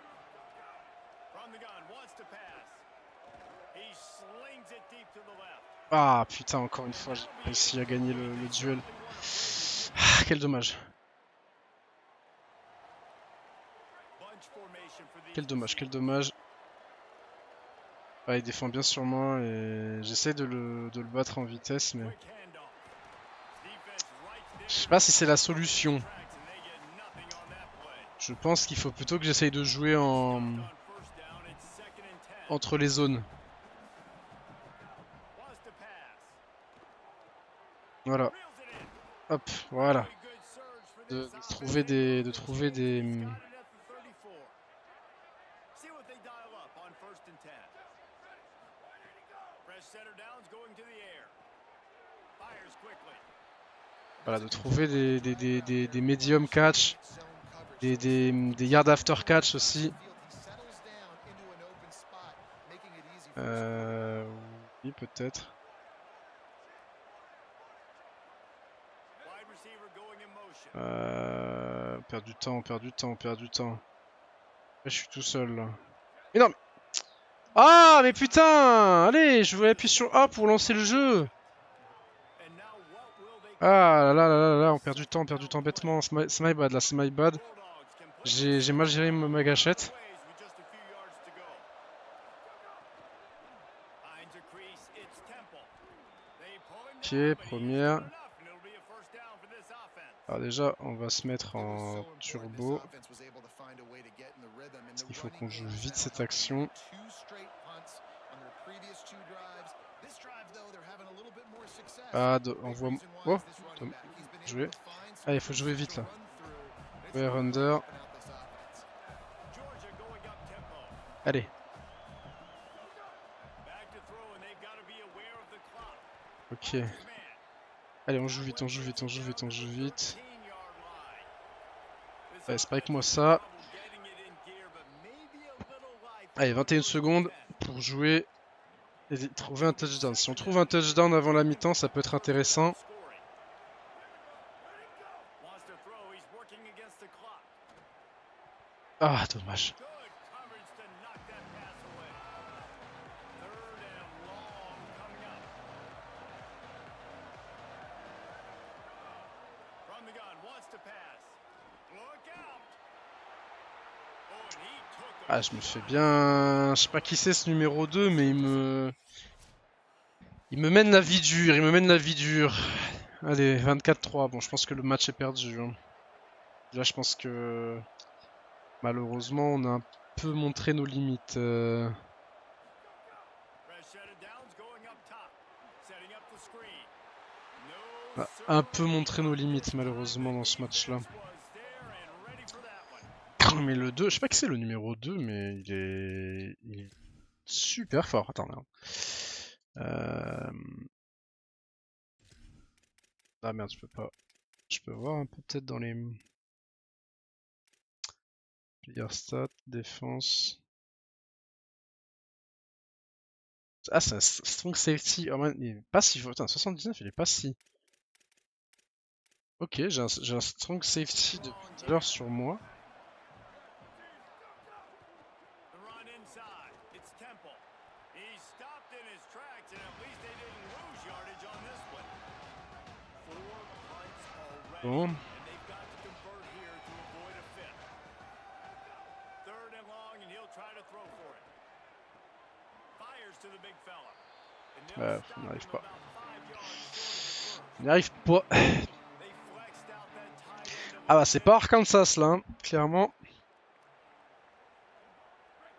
B: From the gun, wants to pass. He slings it deep to the left.
A: Ah, putain, encore une fois, j'ai réussi à gagner le duel. Ah, quel dommage.
B: Bunch formation for these
A: Quel dommage, quel
B: receivers.
A: dommage. Ah, il défend bien sur moi et j'essaie de le battre en vitesse, mais
B: Quick handoff. Defense right there.
A: je sais pas si c'est la solution.
B: Tracks and they get nothing on that play.
A: Je pense qu'il faut plutôt que j'essaye de jouer
B: On first down, it's second and 10.
A: entre les zones.
B: Wants to pass.
A: Voilà,
B: Reels it in.
A: hop, voilà.
B: Very good surge for
A: De
B: this offense.
A: trouver
B: They
A: des.
B: got it at the 34. See what they dial up on first and 10. Fresh center downs going to the air. Fires quickly.
A: Voilà, de trouver des medium catch, des yards after catch aussi. Oui, peut-être.
B: Wide receiver going in motion.
A: Perd du temps, perd du temps, perd du temps. Là, je suis tout seul là. Mais non, mais... Ah, mais putain! Allez, je voulais appuyer sur A pour lancer le jeu.
B: And now what will they
A: Ah là là là là là, on perd du temps bêtement. C'est my bad là, c'est my bad.
B: Bulldogs complete
A: J'ai mal géré ma gâchette.
B: ways with just a few yards to go. Finds a crease, it's Temple. They pull him
A: Ok,
B: down, but he's
A: première.
B: got enough, and it'll be a first down for this offense.
A: Alors déjà, on va se mettre en turbo. Parce qu'il faut qu'on joue vite cette action. Ah, envoie... Oh, jouer. Ah, il faut jouer vite là. Ouais, under.
B: Georgia going up tempo.
A: Allez.
B: Back to throw, and they've got to be aware of the clock.
A: Ok.
B: His man.
A: Allez, on joue vite, on joue vite, on joue vite, on joue vite.
B: 13-yard line. This
A: Allez, spike moi
B: offense
A: ça.
B: has trouble getting it in gear, but maybe a little life
A: Allez,
B: on
A: 21
B: first
A: secondes
B: and 10.
A: pour jouer et trouver un touchdown. Si on trouve un touchdown avant la mi-temps, ça peut être intéressant.
B: Wants to throw, he's working against the clock.
A: Ah, dommage.
B: Good coverage to knock that pass away. Third and long coming up. From the gun, wants to pass. Look out. Oh, and he took a
A: Ah, je me fais bien... Je sais pas qui c'est ce numéro 2, mais il me mène la vie dure, il me mène la vie dure. Allez, 24-3. Bon, je pense que le match est perdu. Hein. Là, je pense que... Malheureusement, on a un peu montré nos limites.
B: fresh set of downs going up top. Setting up the screen.
A: On
B: No,
A: a
B: sir.
A: un peu montré nos limites, malheureusement, dans ce match-là.
B: Was there and ready for that one.
A: Mais le 2, je sais pas qui c'est le numéro 2, mais il est super fort. Attends, merde. Ah merde, je peux pas. Je peux voir un peu peut-être dans les player stats, défense. Ah, c'est un strong safety. Oh man, il est pas si. Putain, 79, il est pas si. Ok, j'ai un strong safety depuis tout à l'heure sur moi.
B: The run inside. It's Temple. He stopped in his tracks, and at least they didn't lose yardage on this one. 4 punts already,
A: Bon.
B: and they've got to convert here to avoid a fifth. Third and long, and he'll try to throw for it. Fires to the big fella.
A: Ouais, on n'y arrive pas. On n'y arrive pas. Ah bah c'est pas Arkansas là, hein, clairement.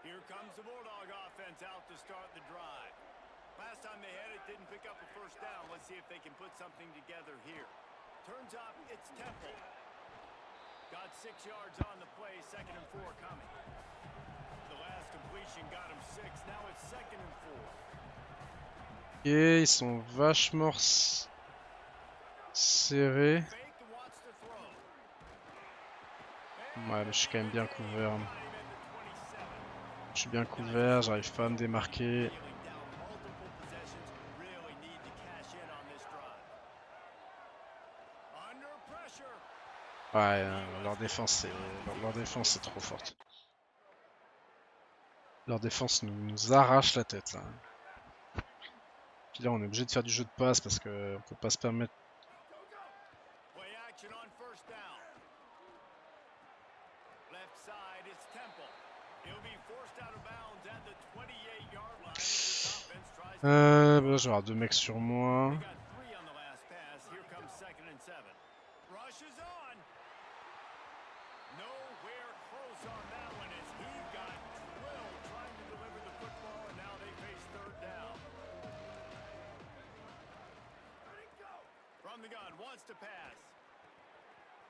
B: Here comes the Bulldog offense out to start the drive. Last time they had it, didn't pick up a first down. Let's see if they can put something together here. Turns out it's Temple. Got 6 yards on the play, 2nd and 4 coming. The last completion got him 6. Now it's 2nd and 4.
A: Et ils sont vachement serrés.
B: Fake and wants to throw.
A: Ouais, mais je suis quand même bien couvert.
B: Got him at the 27.
A: Je suis bien couvert, j'arrive pas à me démarquer.
B: Nailing down multiple possessions. Really need to cash in on this drive. Under pressure.
A: Ouais, leur défense c'est trop forte. Leur défense nous arrache la tête là. Puis là on est obligé de faire du jeu de passe parce que on peut pas se permettre.
B: Play action on first down. Left side, it's Temple. He'll be forced out of bounds at the 28-yard line. This offense tries to
A: Bah, je vais avoir 2 mecs sur moi.
B: They got 3 on the last pass. Here comes 2nd and 7. Rush is on. Nowhere close on that one as he got drilled trying to deliver the football, and now they face 3rd down. From the gun, wants to pass.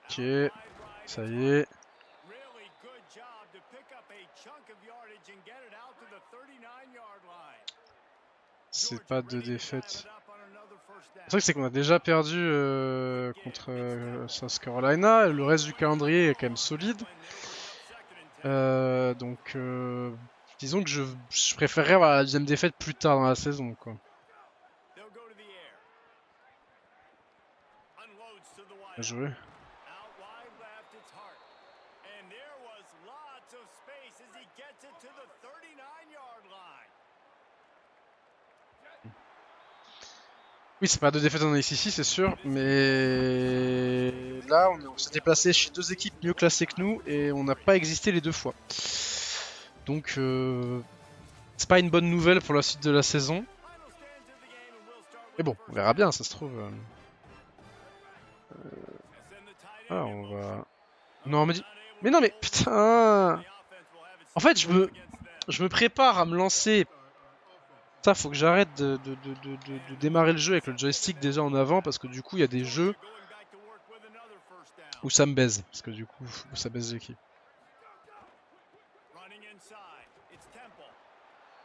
A: Ok,
B: Out wide right,
A: ça
B: it's
A: y est.
B: really good job to pick up a chunk of yardage and get it out to the 39-yard line.
A: C'est pas de
B: Georgia ready to
A: défaite.
B: dive it up on another first down.
A: Le truc c'est qu'on a déjà perdu contre South Carolina. Le reste du calendrier est quand même solide. Donc disons que je préférerais avoir la deuxième défaite plus tard dans la saison quoi.
B: They'll go to the air. Unloads to the
A: Bien
B: wide
A: joué.
B: out wide left, it's Hart. And there was lots of space as he gets it to the 39-yard line.
A: Oui, c'est pas de défaite en ACC, c'est sûr, mais là, on s'est déplacé chez 2 équipes mieux classées que nous et on n'a pas existé les 2 fois. Donc, c'est pas une bonne nouvelle pour la suite de la saison.
B: Final stands of the game, and we'll start with
A: Mais bon,
B: the
A: on
B: first
A: verra bien, ça se trouve.
B: down. Send the tight
A: Ah,
B: end in
A: on
B: motion.
A: va. Non, mais
B: Not able
A: mais
B: to
A: non, mais
B: hold it.
A: putain.
B: The offense will have it
A: En fait,
B: set up against them.
A: je me prépare à me lancer. Ça, faut que j'arrête de démarrer le jeu avec le joystick déjà en avant parce que du coup, il y a des jeux
B: Georgia going back to work with another first down.
A: où ça me baise. Parce que du coup, ça baise l'équipe.
B: Running inside, it's Temple.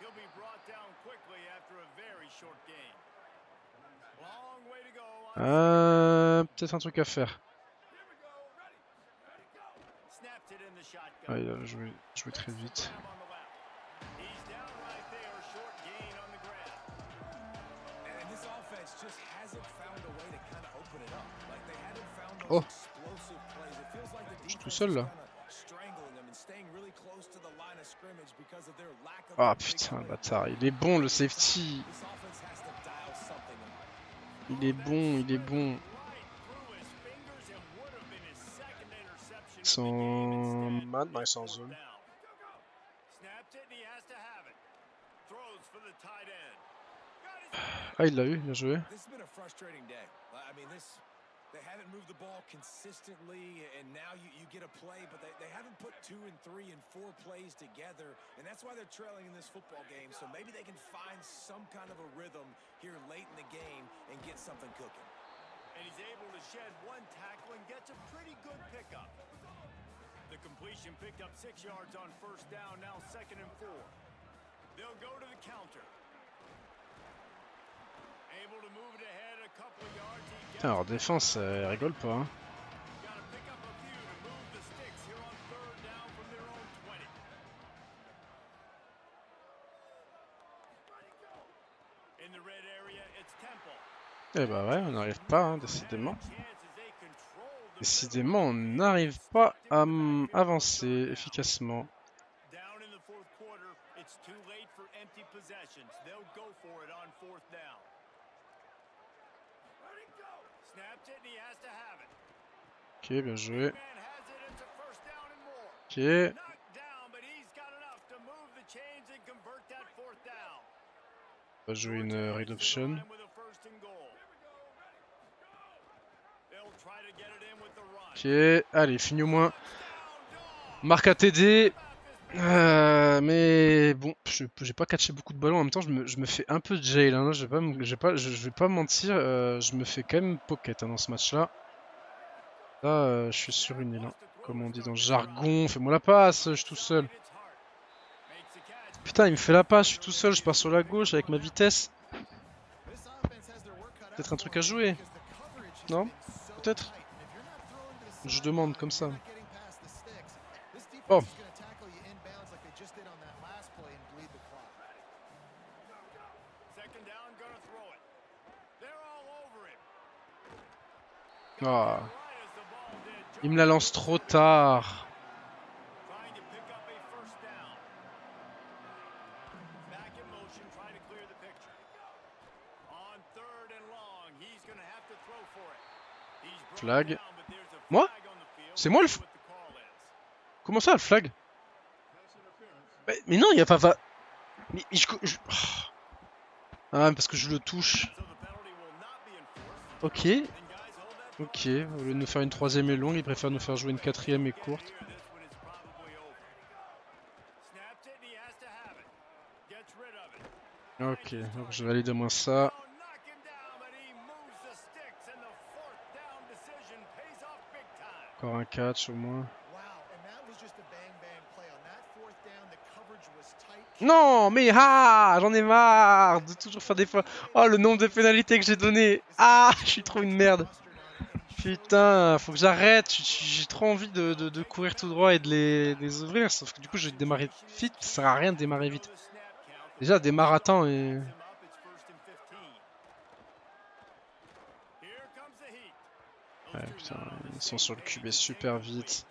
B: He'll be brought down quickly after a very short gain. Long way to go on
A: Peut-être un truc à faire.
B: snapped it in the shotgun.
A: Ah, il a joué très vite.
B: Graham on the left. He's down right there, short gain on the grab.
C: And this offense just hasn't found a way to kind of open it up. Like they haven't found
A: Oh.
C: those explosive plays. It feels like the
A: Je suis tout
C: defense
A: seul
C: is
A: là.
C: kind of strangling them and staying really close to the line of scrimmage because of their lack of
A: Ah
C: a big
A: putain,
C: play.
A: bâtard, il est bon le safety.
C: This offense has to dial something up.
A: Il est bon, il est bon.
B: Right through his fingers and would have been his 2nd interception of the
A: Sans
B: game instead.
A: man, ouais,
B: It's
A: sans
B: 4th
A: zone.
B: down. Snapped it and he has to have it. Throws for the tight end. Got his
A: Ah, il l'a eu, bien joué.
C: This has been a frustrating day. I mean, they haven't moved the ball consistently, and now you get a play, but they haven't put 2 and 3 and 4 plays together, and that's why they're trailing in this football game. So maybe they can find some kind of a rhythm here late in the game and get something cooking.
B: and he's able to shed 1 tackle and gets a pretty good pickup. The completion picked up 6 yards on first down, now 2nd and 4. They'll go to the counter. Able to move it ahead a couple of yards. He gets
A: Putain, leur défense, elle rigole pas. Hein.
B: got to pick up a few to move the sticks here on 3rd down from their own 20. In the red area, it's Temple.
A: Eh bah ouais, on n'arrive pas, hein, décidément.
B: Chances they control the
A: Décidément, on n'arrive pas à avancer efficacement.
B: Down in the 4th quarter, it's too late for empty possessions. They'll go for it on 4th down. Snapped it and he has to have it.
A: Ok, bien joué.
B: Man has it, it's a first down and more.
A: Ok.
B: Knocked down, but he's got enough to move the chains and convert that 4th down.
A: On va jouer une read option. Ok, allez, finis au moins. Marque à TD. Mais bon, j'ai pas catché beaucoup de ballons. En même temps, je me fais un peu jail. Hein. Je vais pas mentir. Je me fais quand même pocket hein, dans ce match-là. Là, je suis sur une île. Hein. Comme on dit dans le jargon. Fais-moi la passe, je suis tout seul. Putain, il me fait la passe, je suis tout seul. Je pars sur la gauche avec ma vitesse. Peut-être un truc à jouer. Non? Peut-être? Je demande comme ça. Oh. Oh. Il me la lance trop tard. Flag. Moi? C'est moi le Comment ça le flag? Mais non, il y a pas... Mais Ah, parce que je le touche. Ok. Ok, au lieu de nous faire une troisième et longue, il préfère nous faire jouer une quatrième et courte. Ok, donc je valide au moins ça. Encore un catch au moins. Non, mais j'en ai marre de toujours faire des fois. Oh, le nombre de pénalités que j'ai donné. Ah, je suis trop une merde. Putain, faut que j'arrête. J'ai trop envie de courir tout droit et de les ouvrir. Sauf que du coup, je vais démarrer vite. Ça sert à rien de démarrer vite. Déjà, démarre à temps et... Ouais, putain, ils sont sur le QB super vite.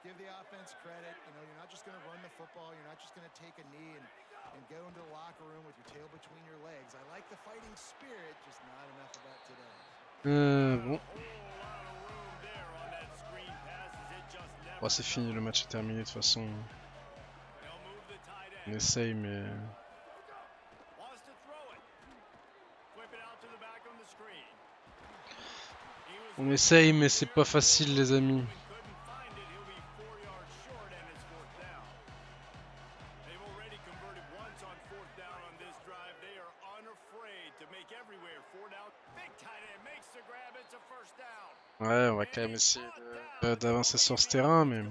A: Give the offense credit. You know, you're not just going to run the football. You're not just going to take a knee and go into the locker room with your tail between your legs. I like the fighting spirit, just not enough of that today. Bon. Oh, c'est fini, le match est terminé de toute façon. On essaye, mais... On essaye, mais c'est pas facile, les amis. Ouais, on va quand même essayer d'avancer sur ce terrain, mais...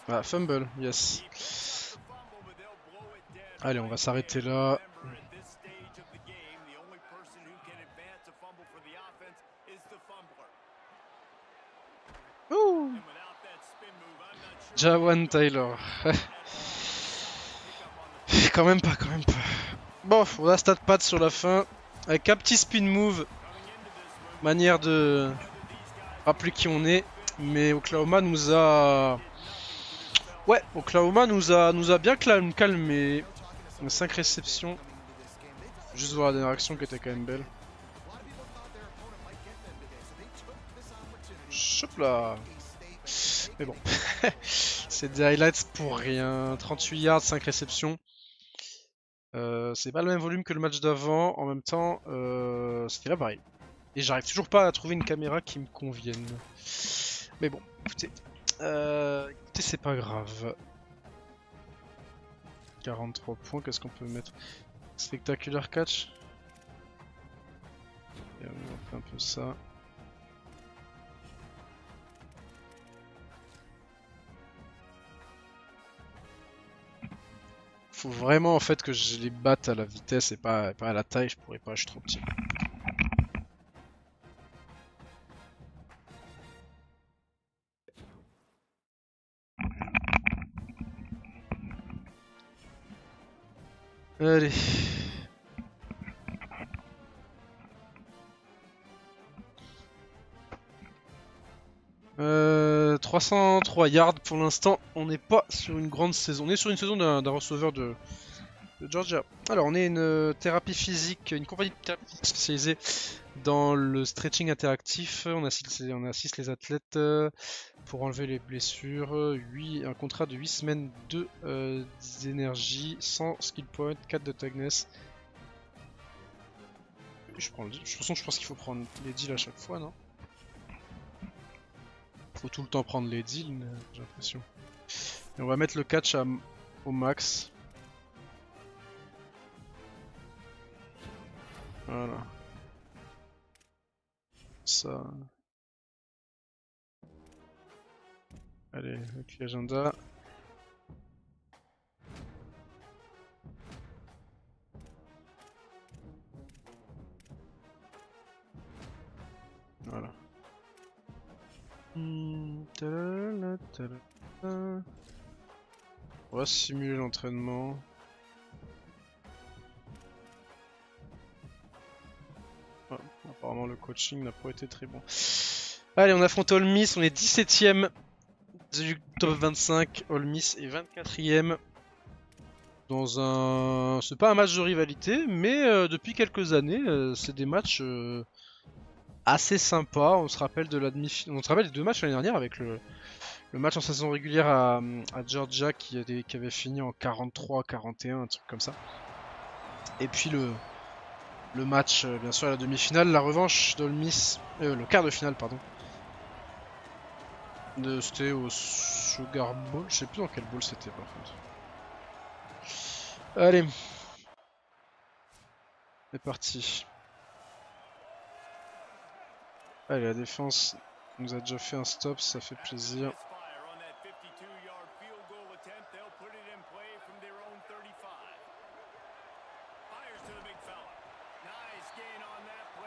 A: Ah, fumble, yes. Allez, on va s'arrêter là. Ouh. Jawan Taylor. Quand même pas. Bon, on a stat pad sur la fin. Avec un petit spin move. Manière de rappeler qui on est. Mais Oklahoma nous a... Ouais, Oklahoma nous a bien calmé. 5 réceptions. Juste voir la dernière action qui était quand même belle. Chop là. Mais bon. C'est des highlights pour rien. 38 yards, 5 réceptions. C'est pas le même volume que le match d'avant. En même temps, c'était là pareil. Et j'arrive toujours pas à trouver une caméra qui me convienne. Mais bon, écoutez. Écoutez, c'est pas grave. 43 points, qu'est-ce qu'on peut mettre? Spectacular catch. Et on fait un peu ça. Faut vraiment en fait que je les batte à la vitesse et pas à la taille, je pourrais pas, je suis trop petit. Allez. 303 yards pour l'instant, on n'est pas sur une grande saison. On est sur une saison d'un receveur de de Georgia. Alors, on est une thérapie physique, une compagnie de thérapie physique spécialisée dans le stretching interactif. On assiste les athlètes pour enlever les blessures. Un contrat de 8 semaines, 2 d'énergie, 100 skill points, 4 de toughness. Je prends le deal. De toute façon, je pense qu'il faut prendre les deals à chaque fois, non? Faut tout le temps prendre les deals, j'ai l'impression. Et on va mettre le catch au max. Voilà. Ça. Allez, avec l'agenda. Voilà. On va simuler l'entraînement. Ah, apparemment le coaching n'a pas été très bon. Allez, on affronte Ole Miss, on est 17ème du top 25. Ole Miss est 24ème. Dans un... C'est pas un match de rivalité, mais depuis quelques années, c'est des matchs assez sympas. On se rappelle de la demi-finale. On se rappelle des 2 matchs l'année dernière avec le match en saison régulière à Georgia qui avait fini en 43-41, un truc comme ça. Et puis le match, bien sûr, à la demi-finale, la revanche d'Ole Miss, le quart de finale, pardon. C'était au Sugar Bowl, je sais plus dans quel bowl c'était par contre. Allez, c'est parti. Allez, la défense nous a déjà fait un stop, ça fait plaisir.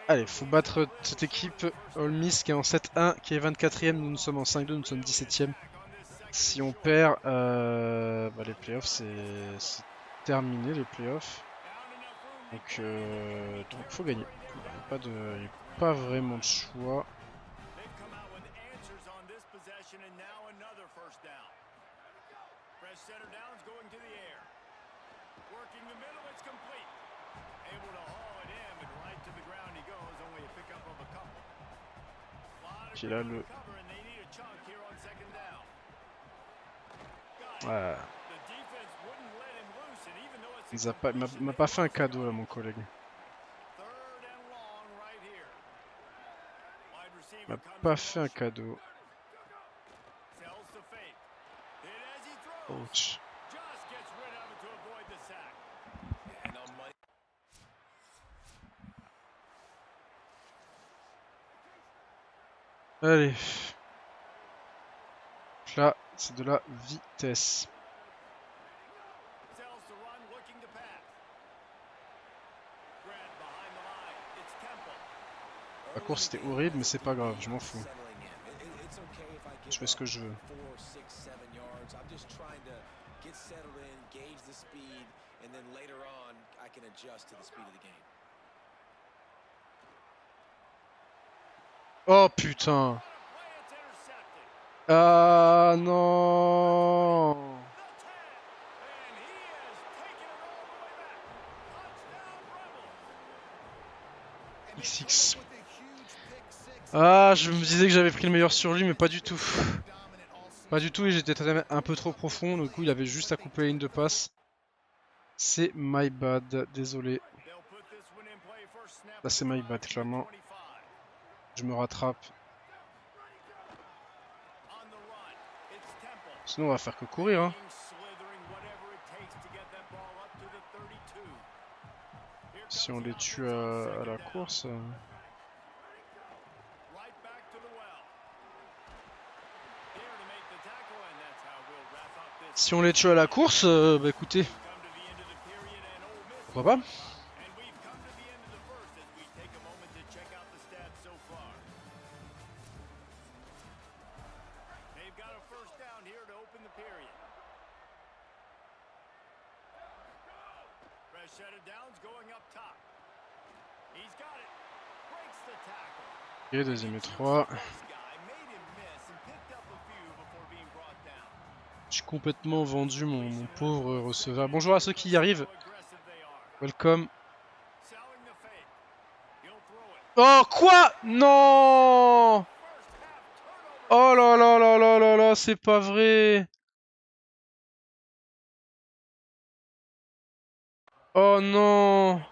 A: Allez, faut battre cette équipe Ole Miss qui est en 7-1, qui est 24ème, nous sommes en 5-2, nous sommes 17ème. Si on perd, les playoffs c'est terminé les playoffs. Donc faut gagner. Il n'y a pas vraiment de choix. Qui a le... Ouais. Il m'a pas fait un cadeau là mon collègue. Il m'a pas fait un cadeau. Ouch. Allez. Là, c'est de la vitesse. La course c'était horrible, mais c'est pas grave, je m'en fous. Je fais ce que je veux. Oh putain! Ah non! XX. Ah, je me disais que j'avais pris le meilleur sur lui, mais pas du tout. Pas du tout, et j'étais un peu trop profond, du coup il avait juste à couper la ligne de passe. C'est my bad, désolé. Là c'est my bad, clairement. Je me rattrape. Sinon on va faire que courir, hein. Si on les tue à la course... Si on les tue à la course, bah écoutez, pourquoi pas? Ok, deuxième et 3. Je suis complètement vendu mon pauvre receveur. Bonjour à ceux qui y arrivent. Welcome.
B: Selling the fake. He'll throw it.
A: Oh, quoi? Non!
B: First half turnover.
A: Oh là là là là là là, c'est pas vrai. Oh non.
B: Turn,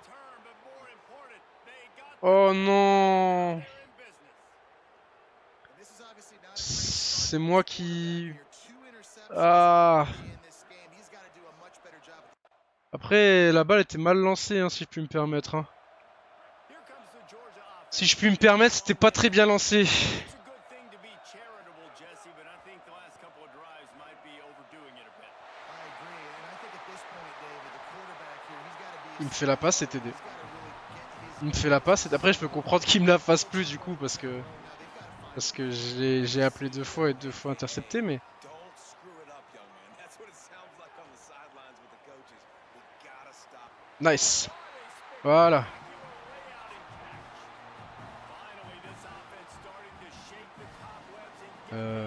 B: but more important, they got
A: Oh non.
B: they're in business.
C: This is obviously not a great
A: C'est
C: start
A: moi
C: for this quarterback
A: qui...
C: here. 2 interceptions
A: Ah.
C: already in this game. He's got to do a much better job.
A: Après, la balle était mal lancée, hein, si je puis me permettre. Hein.
B: Here comes the Georgia offense.
A: Si je puis me permettre, c'était pas très bien lancé.
B: It's a good thing to be charitable, Jesse, but I think the last couple of drives might be overdoing it a bit.
C: I agree, and I think at this point, David, the quarterback here, he's got to be.
A: Il me fait la passe, c'est TD.
C: He's got to really get his.
A: Il me fait la passe, et après je peux comprendre qu'il me la fasse plus du coup, parce que j'ai appelé 2 fois et 2 fois intercepté, mais...
C: Don't screw it up, young man. That's what it sounds like on the sidelines with the coaches. We gotta stop.
A: Nice. Voilà.
B: Finally, this offense starting to shake the cobwebs and get back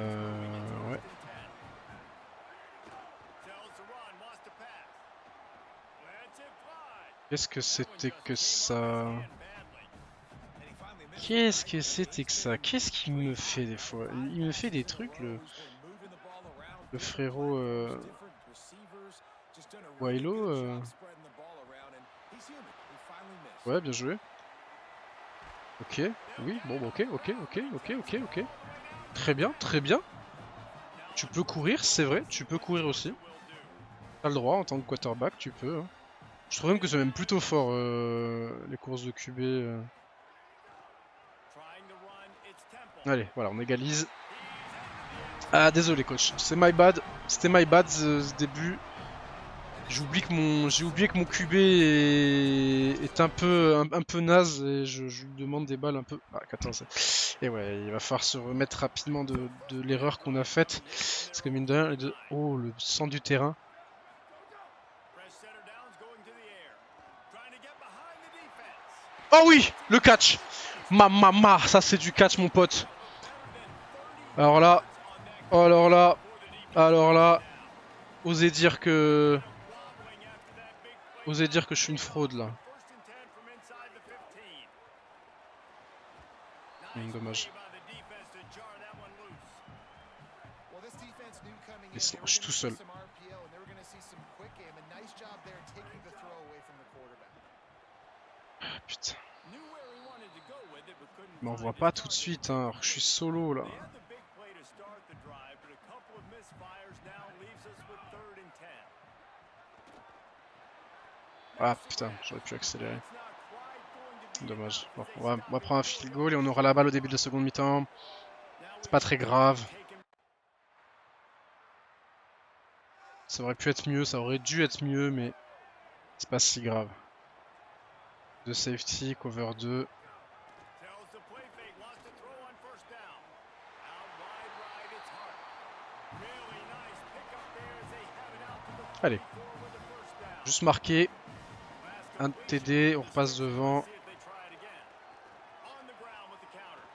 A: Ouais.
B: to 10. Tells the run, wants to pass. Let's it fly.
A: Qu'est-ce que c'était que ça?
B: And badly.
C: And he finally missed.
A: Qu'est-ce que c'était que ça? Qu'est-ce qu'il me fait des fois? Il me fait des trucs, le frérot Wailo. Ouais, bien joué. Ok, oui, bon, bah, ok. Très bien, très bien. Tu peux courir, c'est vrai, tu peux courir aussi. T'as le droit en tant que quarterback, tu peux. Hein. Je trouve même que c'est même plutôt fort les courses de QB.
B: Trying to run, it's Temple.
A: Allez, voilà, on égalise. Ah, désolé coach, c'est my bad. C'était my bad ce début. J'ai oublié que mon QB est un peu naze et je lui demande des balles un peu. Ah, 14. Et ouais, il va falloir se remettre rapidement de l'erreur qu'on a faite. Parce que mine de rien, oh, le centre du terrain.
B: Fresh setter downs going to the air. Trying to get behind the defense.
A: Oh oui, le catch. Ça c'est du catch mon pote. Alors là, osez dire que je suis une fraude là.
B: First and 10 from inside the 15.
A: Dommage.
B: By the defense to jar that one loose.
C: Well, this defense knew coming in.
A: Laisse-
C: they were
A: je suis
C: gonna
A: tout
C: see
A: seul.
C: some RPO, and they were gonna see some quick game. A nice job there taking the throw away from the quarterback.
A: Putain.
B: Knew where he wanted to go with it, but couldn't
A: Il m'envoie
B: find
A: pas
B: his
A: tout de
B: target.
A: suite, hein. Alors que je suis solo là.
B: They had the big play to start the drive, but a couple of misfires now leaves us with 3rd and 10.
A: Ah putain, j'aurais pu accélérer.
B: It's not quite going to be
A: Dommage.
B: enough
A: Bon,
B: as they
A: on va
B: stop
A: prendre un field goal et on aura la balle au début de la seconde mi-temps.
B: Now
A: C'est pas très grave.
B: taken
A: Ça aurait pu être mieux, ça aurait dû être mieux, mais c'est pas si grave. De safety, cover 2.
B: tells the play fake, wants to throw on first down. Out wide right, it's Hart. Really nice pickup there as they have it out to the
A: Allez.
B: 44 with the first down.
A: Juste marqué.
B: Pass
A: Un
B: completion.
A: TD, on repasse devant.
B: See if they try it again. On the ground with the counter.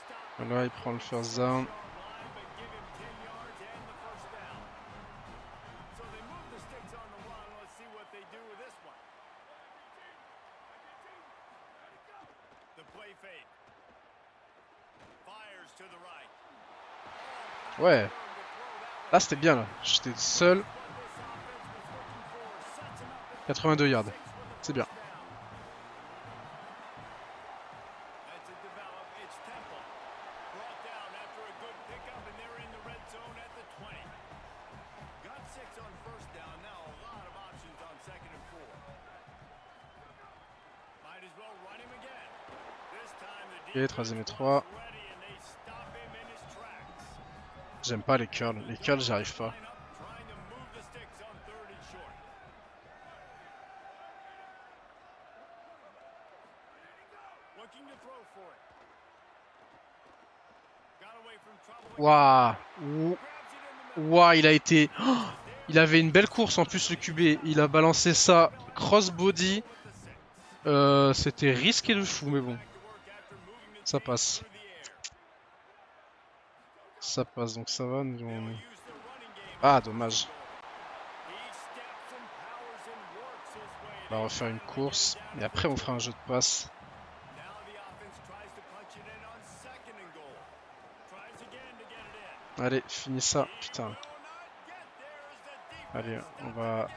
B: Stop.
A: Voilà, il prend le first down.
B: Line, but give him 10 yards and the first down. So they move the sticks on the run. Let's see what they do with this one. The play fake. Fires to the right.
A: Ouais. Là, c'était bien là. J'étais seul. 82 yards. C'est bien.
B: That's it develop. It's Temple. Brought down after a good pickup, and they're in the red zone at the 20. Got 6 on first down. Now a lot of options on 2nd and 4. Might as well run him again. This time the
A: Ok, troisième et 3.
B: ready, and they stop him in his tracks.
A: J'aime pas les curls. Les curls, j'y arrive pas.
B: Line up, trying to move the sticks on 3rd and short. Looking to throw for it. Got away from trouble.
A: Waouh.
B: Grabs it in the middle.
A: Waouh, il a été... Oh, il avait une belle course en plus le QB. Il a balancé ça crossbody. C'était risqué de fou, mais bon. Ça passe. Ça passe, donc ça va. Ah, dommage.
B: He steps and powers and works
A: On va refaire une course. Et après, on fera un jeu de passe.
B: Now the offense tries to punch it in on 2nd and goal. Tries again to get it in.
A: Allez, finis ça. Putain.
B: Will not get there as the
A: Allez,
B: defense
A: on
B: stops
A: va,
B: again.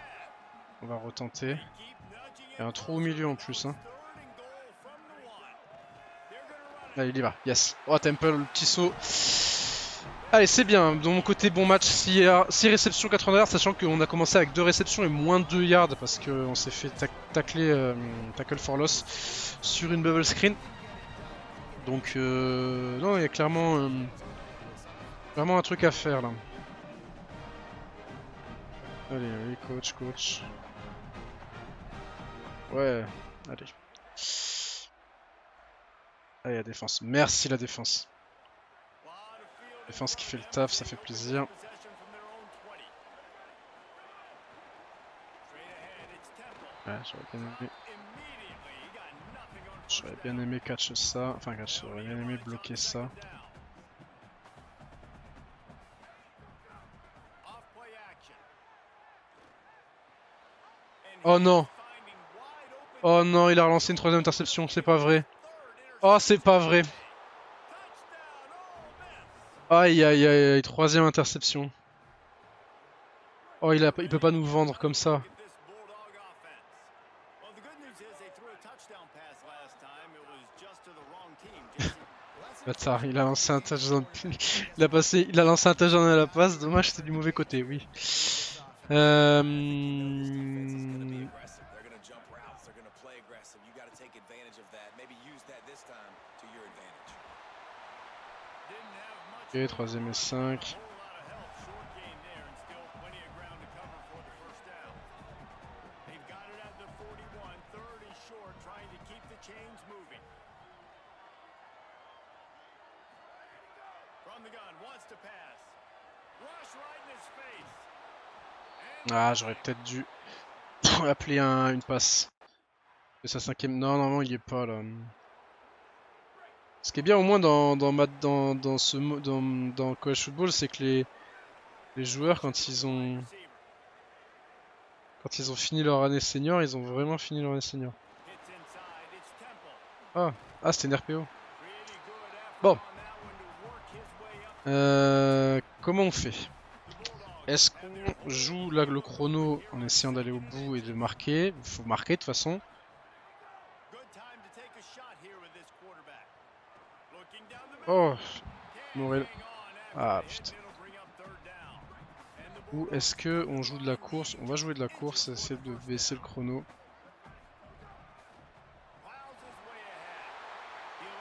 A: on va retenter.
B: Keep nudging
A: Il y a
B: it
A: un trou au
B: closer.
A: milieu en
B: Now
A: plus.
B: it's
A: Hein.
B: 3rd and goal from the 1. They're gonna run it.
A: Allez, il y va. Yes. Oh, Temple, le petit saut. Allez, c'est bien. De mon côté, bon match. 6 réceptions, 80 yards. Sachant qu'on a commencé avec 2 réceptions et moins de 2 yards. Parce qu'on s'est fait tacler, tackle for loss sur une bubble screen. Donc, non, il y a clairement un truc à faire là. Allez, oui, coach. Ouais, allez. Allez, la défense. Merci la défense. Défense qui fait le taf, ça fait plaisir. Ouais, j'aurais bien aimé catch ça. Enfin, j'aurais bien aimé bloquer ça. Oh non! Oh non, il a relancé une 3ème interception, c'est pas vrai. Oh, c'est pas vrai. Aïe aïe aïe, 3ème interception. Oh, il peut pas nous vendre comme ça. Bâtard, il a lancé un touchdown. Il a lancé un touchdown à la passe, dommage c'était du mauvais côté, oui. Ok, 3ème et 5. Ah, j'aurais peut-être dû appeler une passe. C'est sa 5ème. Non, normalement il est pas là. Ce qui est bien au moins dans College Football, c'est que les joueurs quand ils ont fini leur année senior, ils ont vraiment fini leur année senior. Ah, c'était une RPO. Bon. Comment on fait? Est-ce qu'on joue là le chrono en essayant d'aller au bout et de marquer? Il faut marquer de toute façon. Oh, Morel. Ah putain. Ou est-ce que on joue de la course? On va jouer de la course, essayer de baisser le chrono.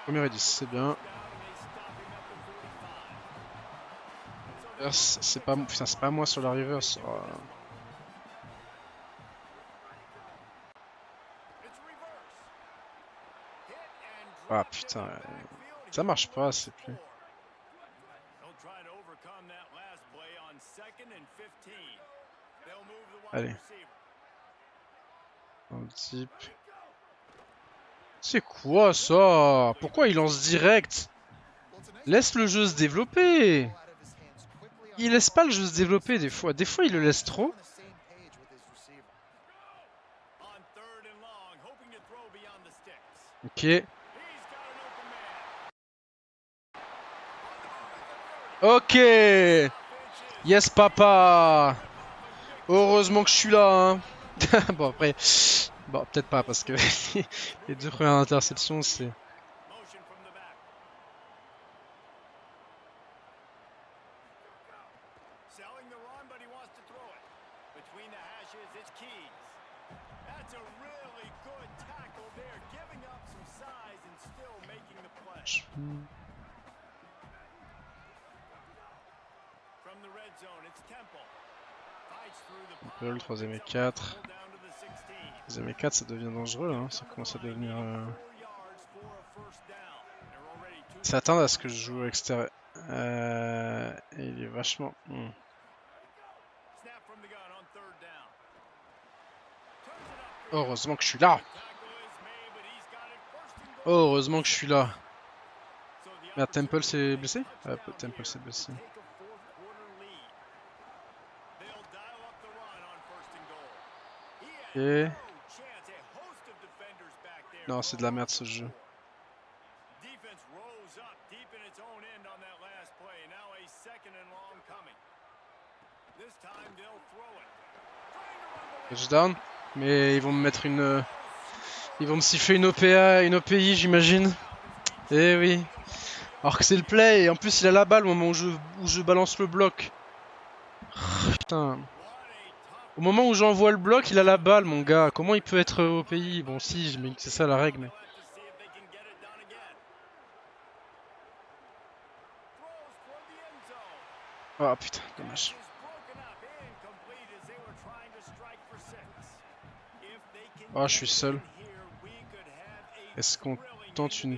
A: Premier et 10, c'est bien. C'est pas moi sur la reverse. Oh. Ah putain, ça marche pas, c'est plus. Allez. Un type. C'est quoi ça? Pourquoi il lance direct? Laisse le jeu se développer. Il laisse pas le jeu se développer des fois. Des fois il le laisse trop. Ok. Ok. Yes papa. Heureusement que je suis là. Hein. Bon après. Bon peut-être pas parce que les 2 premières interceptions c'est... Le 3ème et 4. 3ème et 4 ça devient dangereux hein. Ça commence à devenir... S'attendre à ce que je joue extérieur. Il est vachement... Heureusement que je suis là. Heureusement que je suis là. Merde, Temple s'est blessé? Ah, Temple s'est blessé. Ok. Non, c'est de la merde ce jeu.
B: Defense rose up deep in its own end on that last play. Now a second and long coming. This time they'll throw it.
A: Touchdown. Mais ils vont me mettre une... Ils vont me siffler une OPA, une OPI j'imagine. Eh oui. Alors que c'est le play et en plus il a la balle au moment où je balance le bloc. Putain. Au moment où j'envoie le bloc, il a la balle mon gars. Comment il peut être OPI? Bon si, mais c'est ça la règle. Mais... Oh putain, dommage. Oh, je suis seul. Est-ce qu'on tente une...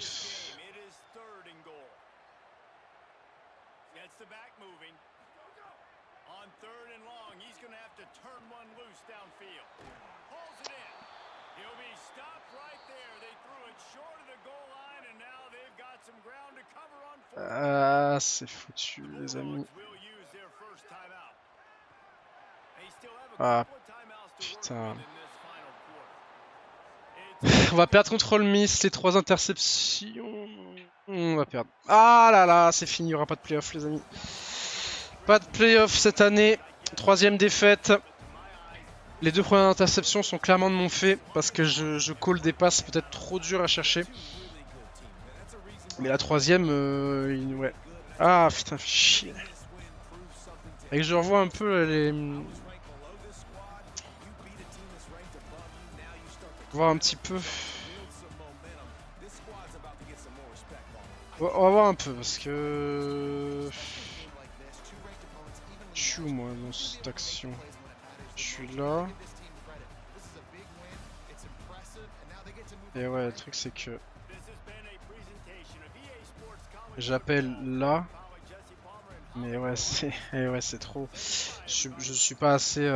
A: Ah, c'est foutu les amis. Ah, putain. On va perdre contre Ole Miss, les 3 interceptions. On va perdre. Ah là là, c'est fini, il n'y aura pas de playoff les amis. Pas de playoff cette année. 3ème défaite. Les 2 premières interceptions sont clairement de mon fait parce que je call des passes peut-être trop dures à chercher. Mais la 3ème, ouais. Ah putain, fait chier. Et que je revois un peu les... Voir un petit peu. On va voir un peu parce que... Je suis où moi dans cette action? Je suis là. Et ouais, le truc c'est que... J'appelle là. Mais ouais, c'est trop. Je suis pas assez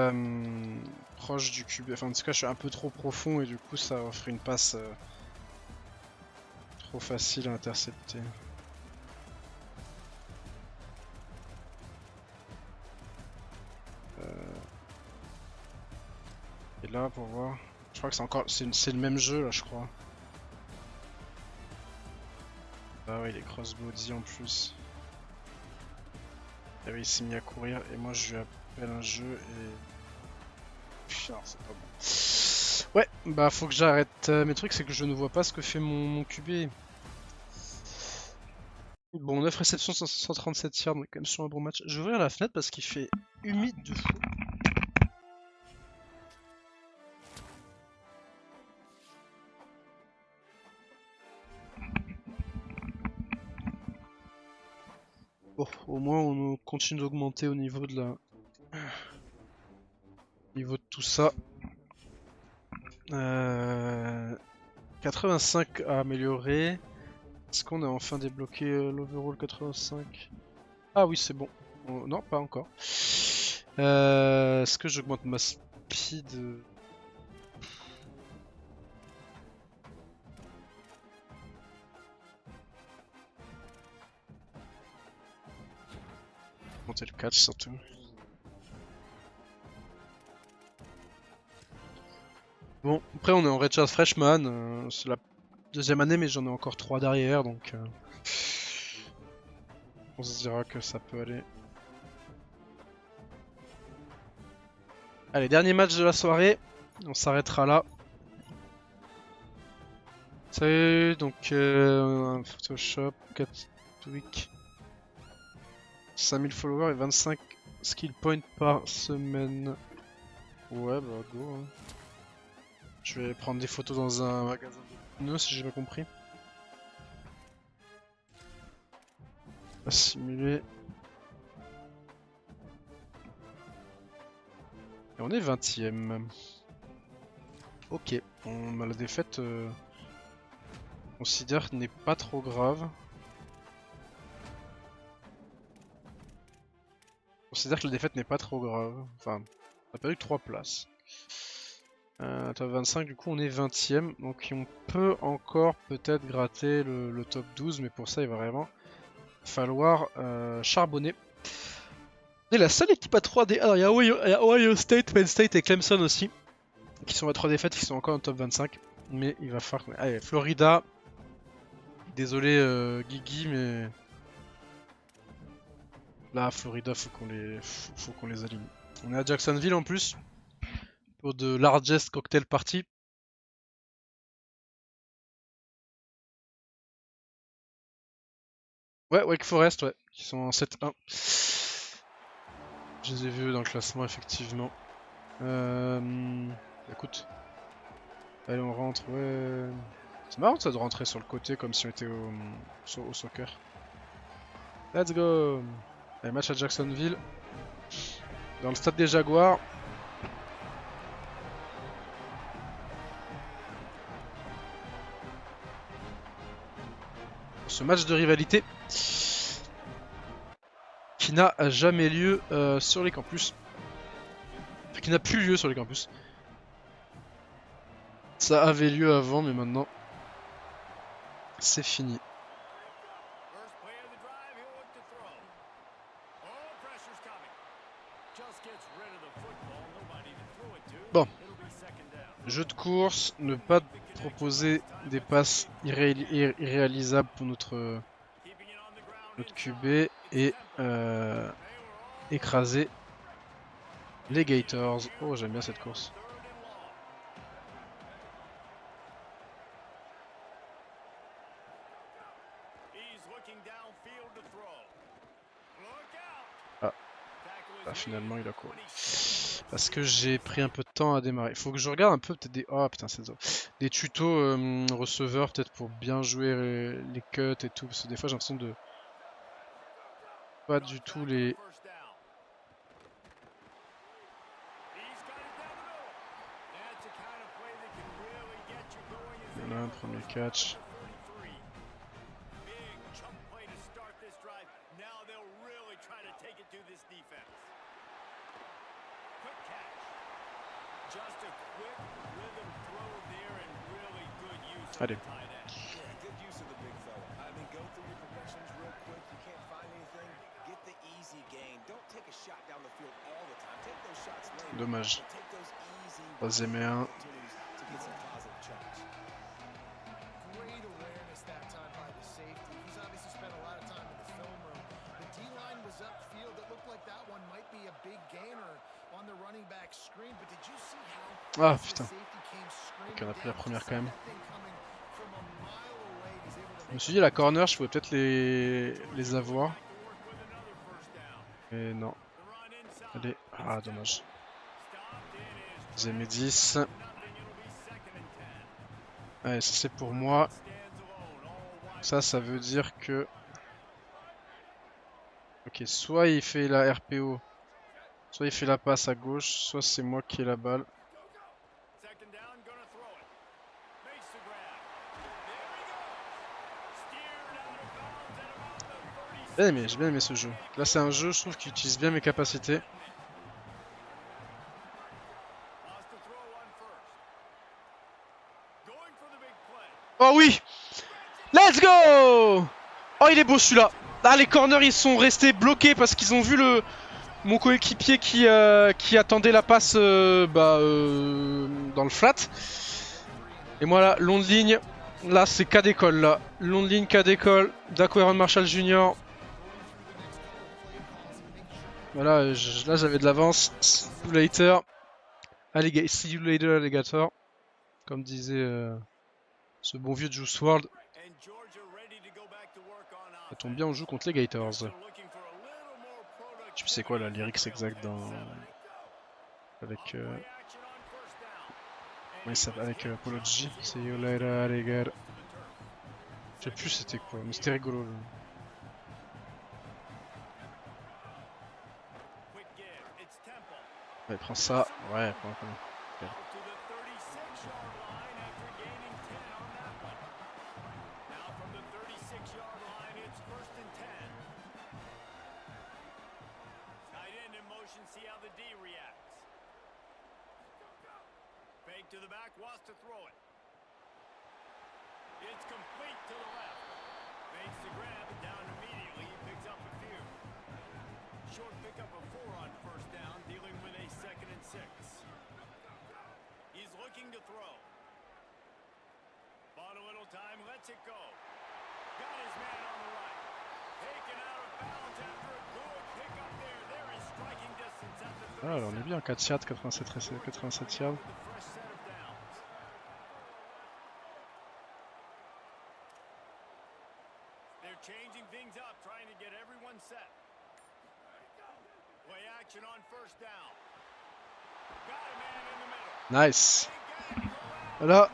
A: proche du QB. Enfin, en tout cas, je suis un peu trop profond et du coup, ça offre une passe trop facile à intercepter. Et là, pour voir. Je crois que c'est encore. C'est le même jeu là, je crois. Ah ouais, il est crossbody en plus. Et oui, il s'est mis à courir et moi je lui appelle un jeu et... Putain, c'est pas bon. Ouais, bah faut que j'arrête. Mes trucs c'est que je ne vois pas ce que fait mon QB. Bon, 9 réceptions, 137 yards, on est quand même sur un bon match. Je vais ouvrir la fenêtre parce qu'il fait humide de fou. Bon, au moins on continue d'augmenter au niveau de la... Niveau de tout ça. 85 à améliorer. Est-ce qu'on a enfin débloqué l'overall 85? Ah oui, c'est bon. Oh, non, pas encore. Est-ce que j'augmente ma speed? Monter le catch surtout. Bon, après on est en Redshirt Freshman, c'est la 2ème année mais j'en ai encore 3 derrière donc on se dira que ça peut aller. Allez, dernier match de la soirée, on s'arrêtera là. Salut, donc Photoshop, 4 week, 5000 followers et 25 skill points par semaine. Ouais, bah go. Hein. Je vais prendre des photos dans un magasin de pneus si j'ai pas compris. Simuler. Et on est 20ème. Ok, la défaite considère n'est pas trop grave. On considère que la défaite n'est pas trop grave. Enfin, on a perdu 3 places. Top 25, du coup on est 20ème. Donc on peut encore peut-être gratter le top 12. Mais pour ça il va vraiment falloir charbonner. On est la seule équipe à 3D. Alors il y a Ohio State, Penn State et Clemson aussi. Qui sont à 3 défaites, qui sont encore en top 25. Mais il va falloir... Allez, Florida. Désolé Guigui, mais... Là, Florida, faut qu'on les aligne. On est à Jacksonville en plus. Pour de largest cocktail party. Ouais, Wake Forest, ouais. Qui sont en 7-1. Je les ai vus dans le classement, effectivement. Écoute. Allez, on rentre, ouais. C'est marrant ça de rentrer sur le côté comme si on était au soccer. Let's go! Allez, match à Jacksonville. Dans le stade des Jaguars. Ce match de rivalité qui n'a jamais lieu sur les campus. Enfin, qui n'a plus lieu sur les campus. Ça avait lieu avant, mais maintenant, c'est fini.
B: First play of the drive, he'll look to throw. Oh, pressure's coming. Just gets rid of the football, nobody to throw it to.
A: Bon.
B: It'll be second down.
A: Jeu de course, ne pas proposer des passes irréalisables pour notre
B: Keeping it on the ground
A: notre
B: inside.
A: QB et
B: They were all
A: écraser les Gators. Oh, j'aime bien cette course.
B: third and long. He's looking downfield to throw. Look out.
A: Ah.
B: Tackle is
A: Bah, finalement,
B: made.
A: il a couru.
B: 27
A: Parce que j'ai pris un peu de temps à démarrer. Faut que je regarde un peu peut-être des... Oh putain, c'est ça. Des tutos receveurs peut-être pour bien jouer les cuts et tout. Parce que des fois j'ai l'impression de pas du tout les...
B: first down. He's got it down the middle. That's the kind of play that can really get you going as
A: Il y
B: they
A: en a un
B: get
A: premier
B: close to
A: catch.
B: the 33. Big chunk play to start this drive. Now they'll really try to take it to this defense. Quick catch. Just a quick rhythm throw there and really good use of the
A: Allez.
B: tight end.
C: Yeah, good use of the big fella. I mean, go through your progressions real quick. You can't find anything. Get the easy gain. Don't take a shot down the field all the time. Take those shots later.
A: Dommage.
C: But take those easy
A: Troisième et un.
C: opportunities to get some positive chunks.
D: Great awareness that time by the safety. He's obviously spent a lot of time in the film room. The D-line was upfield. It looked like that one might be a big gainer on the running back screen. But did you see how
A: Ah
D: fast
A: putain.
D: the safety came screaming
A: On a pris la
D: down?
A: première
D: Just
A: quand même.
D: saw that thing coming from a mile away. He's able to
A: Je me
D: make
A: suis dit la corner, je pouvais peut-être les avoir.
B: Back to work with another first down.
A: Mais non.
B: The run inside.
A: Allez. Ah dommage.
B: Stopped in his
A: Deuxième et 10.
B: nothing. It'll be second and 10.
A: Allez, ça c'est pour moi.
B: Stands alone, all wide.
A: Ça veut dire que... Ok, soit il fait la RPO, soit il fait la passe à gauche, soit c'est moi qui ai la balle.
B: Second down, gonna throw it. Makes the grab. There he goes. Steered out of bounds at about the 36.
A: J'ai bien aimé ce jeu. Là c'est un jeu, je trouve, qui utilise bien mes capacités.
B: Lost the throw on first. Going for the big play.
A: Oh oui! Let's go! Oh il est beau celui-là! Ah les corners ils sont restés bloqués parce qu'ils ont vu mon coéquipier qui attendait la passe dans le flat. Et moi là, long de ligne, là c'est cas d'école là. Long de ligne, cas d'école, Daquaron Marshall Jr. Voilà, là j'avais de l'avance. See you later. See you later alligator. Comme disait ce bon vieux Juice WRLD.
B: And Georgia ready to go back to work on
A: Ça tombe bien, on joue contre les Gators.
B: They're looking for a little more productivity.
A: Je sais c'est quoi la lyrics exacte dans... Avec...
B: Play action on first down.
A: comment il s'appelle, avec Apollo G. See you later, alligator. Je sais plus c'était quoi, mais c'était rigolo.
B: Quick give. It's Temple.
A: Ouais, prends ça. Ouais, prends.
B: Out to the 36-yard line after gaining 10 on that one. Now from the 36-yard line, it's first and 10. Tight end in motion, see how the D reacts. Fake to the back, wants to throw it. It's complete to the left. Fakes the grab, down immediately, he picks up a few. Short pickup of 4 on first down, dealing with a second and 6. He's looking to throw. lets it go. Got his man on the right. Taken out of bounds after a good pickup there. They're in striking distance at the 30.
A: Ah, alors on est bien, 4 yards, 87 yards.
B: They're changing things up, trying to get everyone set. Play action on first down. Got a man in the middle.
A: Nice. Voilà.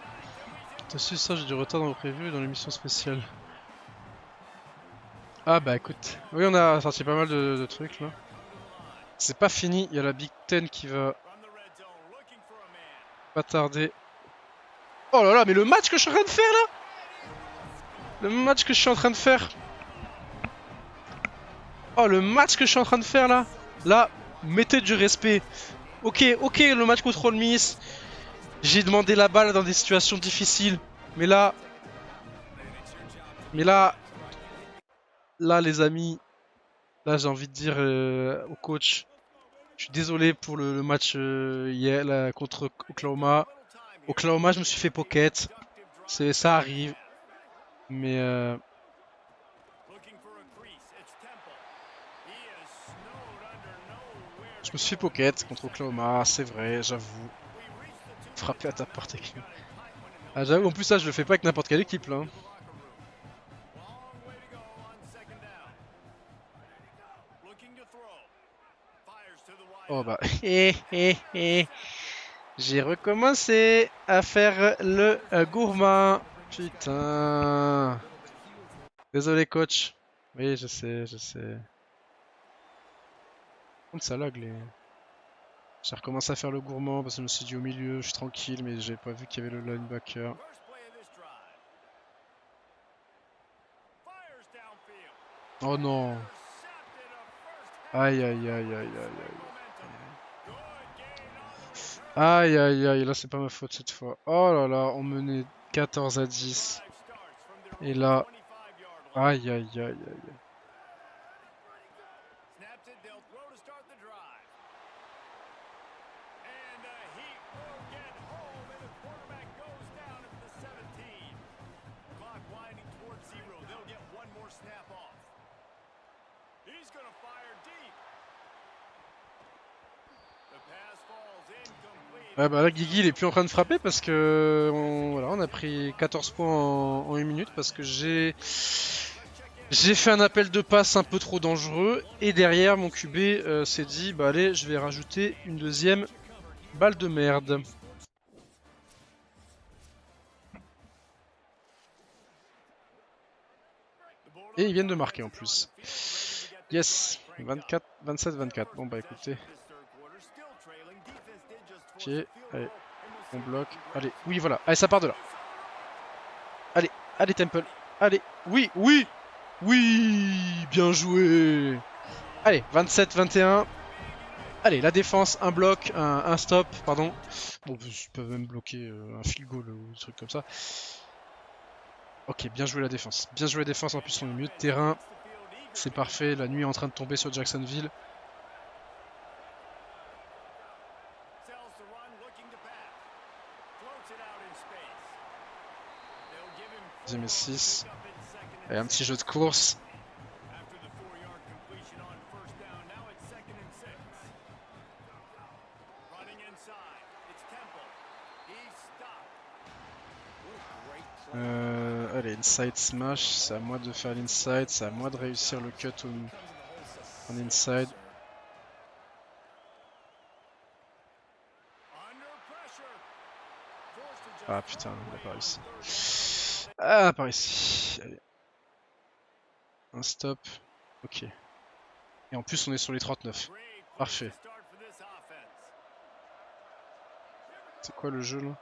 A: T'as su ça, j'ai du retard dans le prévu et dans l'émission spéciale. Ah bah écoute, oui on a sorti pas mal de trucs là. C'est pas fini, il y a la Big Ten qui va pas tarder. Oh là là, mais le match que je suis en train de faire là! Le match que je suis en train de faire! Oh le match que je suis en train de faire là! Là, mettez du respect. Ok, le match contre Ole Miss. J'ai demandé la balle dans des situations difficiles. Mais là, les amis, là j'ai envie de dire au coach, je suis désolé pour le match hier là, contre Oklahoma. Oklahoma, je me suis fait pocket. Ça arrive. Mais je me suis fait pocket contre Oklahoma, c'est vrai, j'avoue. Frapper à ta porte. Ah, j'avoue, en plus ça je le fais pas avec n'importe quelle équipe là. Oh bah, j'ai recommencé à faire le gourmand. Putain. Désolé coach. Oui, je sais. Contre ça lag les... J'ai recommencé à faire le gourmand parce que je me suis dit au milieu, je suis tranquille, mais j'ai pas vu qu'il y avait le linebacker. Oh non. Aïe. Aïe, là c'est pas ma faute cette fois. Oh là là, on menait 14-10. Et là... Aïe. Ouais bah là Guigui il est plus en train de frapper parce que voilà, on a pris 14 points en 1 minute parce que j'ai fait un appel de passe un peu trop dangereux et derrière mon QB s'est dit bah allez je vais rajouter une deuxième balle de merde. Et ils viennent de marquer en plus. Yes, 27-24. Bon bah écoutez. Ok, allez, on bloque. Allez, oui voilà, allez ça part de là. Allez Temple. Allez, oui, bien joué. Allez, 27-21. Allez, la défense, un bloc, un stop, pardon. Bon, je peux même bloquer un field goal ou des trucs comme ça. Ok, bien joué la défense. En plus on est au milieu de terrain. C'est parfait, la nuit est en train de tomber sur Jacksonville. Deuxième et 6. Et un petit jeu de course. Allez, inside smash, c'est à moi de faire l'inside, c'est à moi de réussir le cut en inside. Ah putain, on a pas réussi. Ah, pas réussi. Allez. Un stop. Ok. Et en plus, on est sur les 39. Parfait. C'est quoi le jeu là?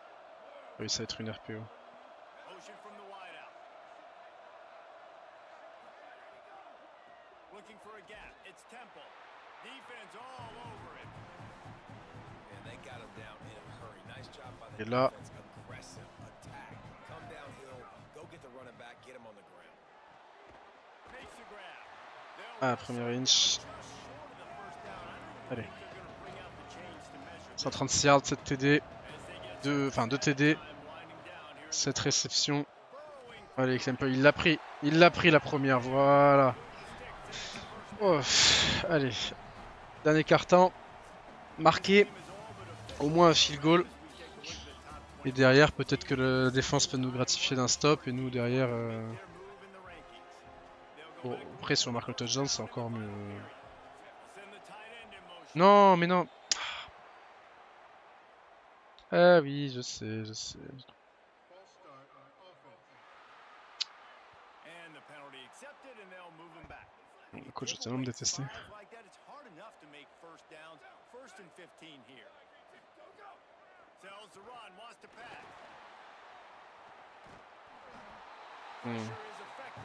A: Oui, ça va être une RPO. Et là... Ah, première inch. Allez. 136 yards, 7 TD. 2 TD. 7 réceptions. Allez, Kempe, il l'a pris. Il l'a pris la première, voilà. Oh, allez. Dernier quart-temps. Marqué. Au moins un field goal. Et derrière, peut-être que la défense peut nous gratifier d'un stop. Et nous, derrière... Bon, après, si on marque le touchdown, c'est encore mieux. Non, mais non. Ah oui, je sais, je sais. Le coach est tellement me détester.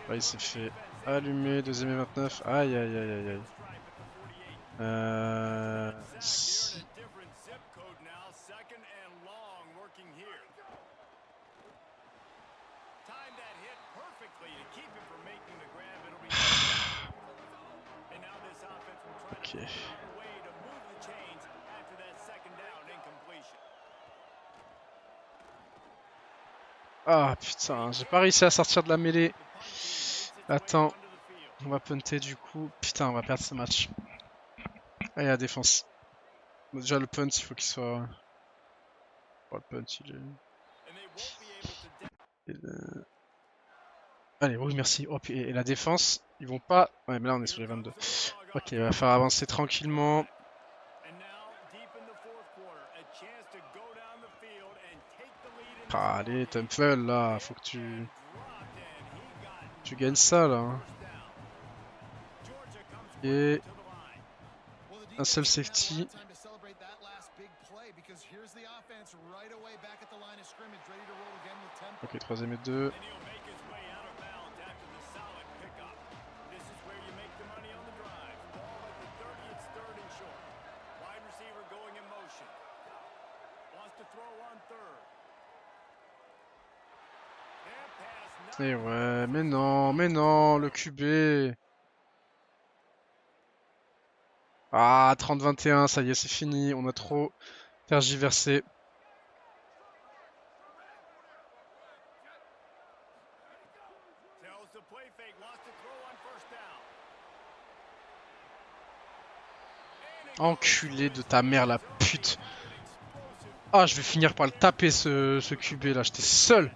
A: Là, il s'est fait allumer, deuxième et 29. Aïe, aïe, aïe, aïe, aïe. Si... Ok. Ah putain, j'ai pas réussi à sortir de la mêlée. Attends, on va punter du coup. Putain, on va perdre ce match. Allez, la défense. Bon, déjà, le punt, il faut qu'il soit... Oh, le punt, il est... Allez, oui, merci. Oh, et la défense, ils vont pas... Ouais, mais là, on est sur les 22. Ok, il va falloir avancer tranquillement. Ah, allez, Temple, là, faut que tu gagnes ça, là. Et un seul safety. Ok, troisième et 2. Et ouais, mais non, le QB. Ah, 30-21, ça y est, c'est fini. On a trop tergiversé. Enculé de ta mère, la pute. Ah, je vais finir par le taper, ce QB là. J'étais seul.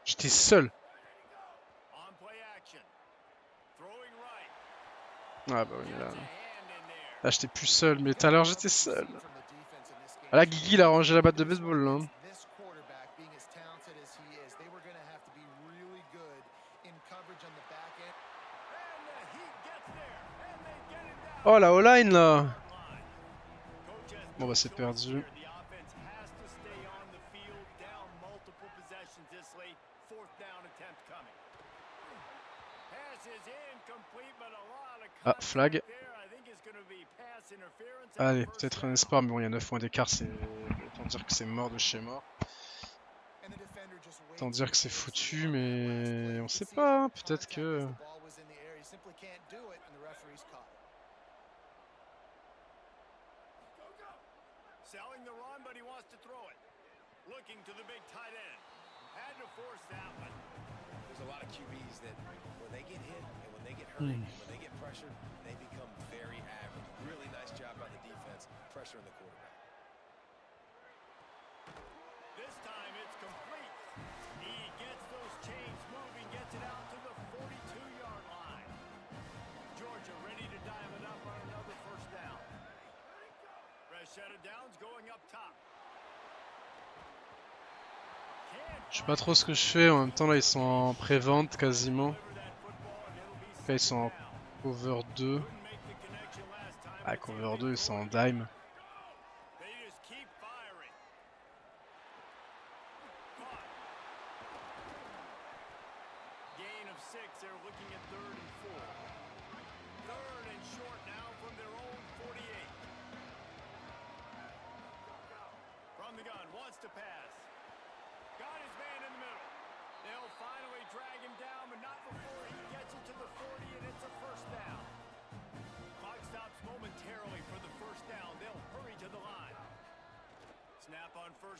A: J'étais seul. Ah bah oui, là j'étais plus seul, mais tout à l'heure j'étais seul. Ah, là, Guigui il a rangé la batte de baseball là. Oh la O-line là. Bon bah c'est perdu. Ah, flag. Allez, peut-être un espoir, mais bon, il y a 9 points d'écart, c'est... Autant dire que c'est mort de chez mort. Autant dire que c'est foutu, mais... On sait pas, hein, peut-être que...
C: There's a lot of QBs that when they get hit and when they get hurt and when they get pressured, they become very average. Really nice job by the defense, pressuring the quarterback.
B: This time it's complete. He gets those chains moving, gets it out to the 42-yard line. Georgia ready to dial it up on another first down. Rashada Downs going up top.
A: Je sais pas trop ce que je fais, en même temps là ils sont en pré-vente quasiment. Là ils sont en cover 2. Ah, cover 2 ils sont en dime.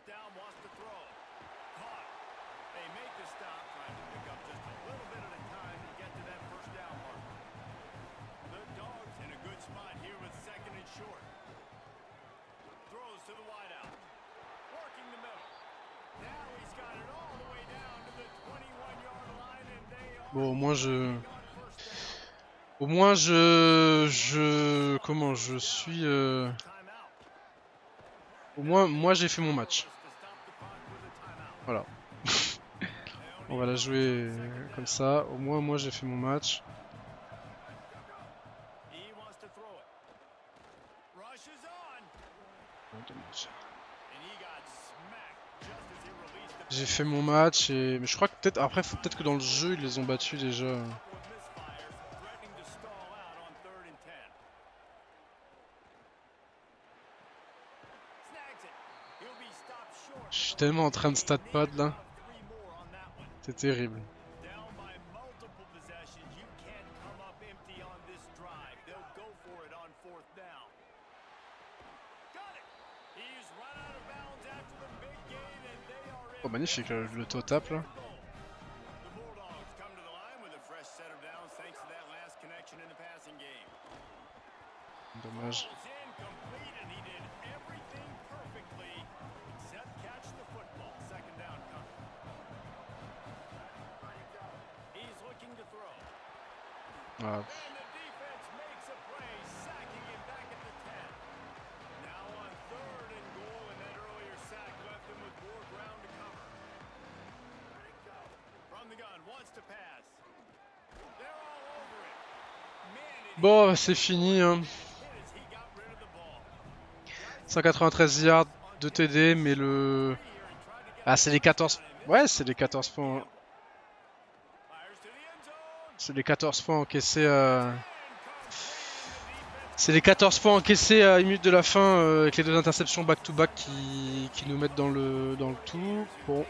B: first down, wants to throw. Caught. They make the stop, trying to pick up just a little bit at a time to get to that first down mark. The Dogs in a good spot here with second and short. Throws to the wideout. Working the middle. Now he's got it all the way down to the 21-yard line, and they are
A: Bon, au moins je...
B: on first down.
A: Au moins comment je suis...
B: Timeout.
A: Au moins, moi j'ai fait mon match.
B: To stop the clock with a timeout.
A: Voilà.
B: They
A: On
B: only
A: va la
B: need
A: jouer
B: one second
A: comme
B: down.
A: ça. Au moins, moi j'ai fait mon match.
B: He wants to throw it. Rushes on.
A: Bon, dommage.
B: And he got smacked just as he released the
A: J'ai fait mon match et... Mais je crois que peut-être... Après, faut peut-être que dans le jeu, ils les ont battus déjà.
B: couple of misfires, threatening to stall out on 3rd and 10. Snags it. He'll be stopped short.
A: Je suis tellement en train de stat pad là.
B: Three more on that one.
A: C'est terrible.
B: Down by multiple possessions. You can't come up empty on this drive. They'll go for it on 4th down. Got it. He's run out of bounds after the big gain, and they are in.
A: Oh, magnifique le toe tap là.
B: The Bulldogs come to the line with a fresh set of downs thanks to that last connection in the passing game.
A: Dommage.
B: Goes in complete, and he did everything perfectly except catch the football. Second down coming. He's looking to throw.
A: Ah,
B: And the defense makes a play, sacking him back at the 10. Now on 3rd and goal, and that earlier sack left him with more ground to cover. From the gun, wants to pass. They're all over it. Man, did he
A: bon, c'est fini. Hein.
B: hit as he got rid of the ball.
A: 193 yards, 2 TD, mais le... Ah, c'est les 14... Ouais, c'est les 14 points.
B: Fires to the end zone.
A: C'est les 14 points encaissés C'est les 14 points encaissés à 1 minute de la fin avec les 2 interceptions back-to-back qui nous mettent dans le tout. Bon.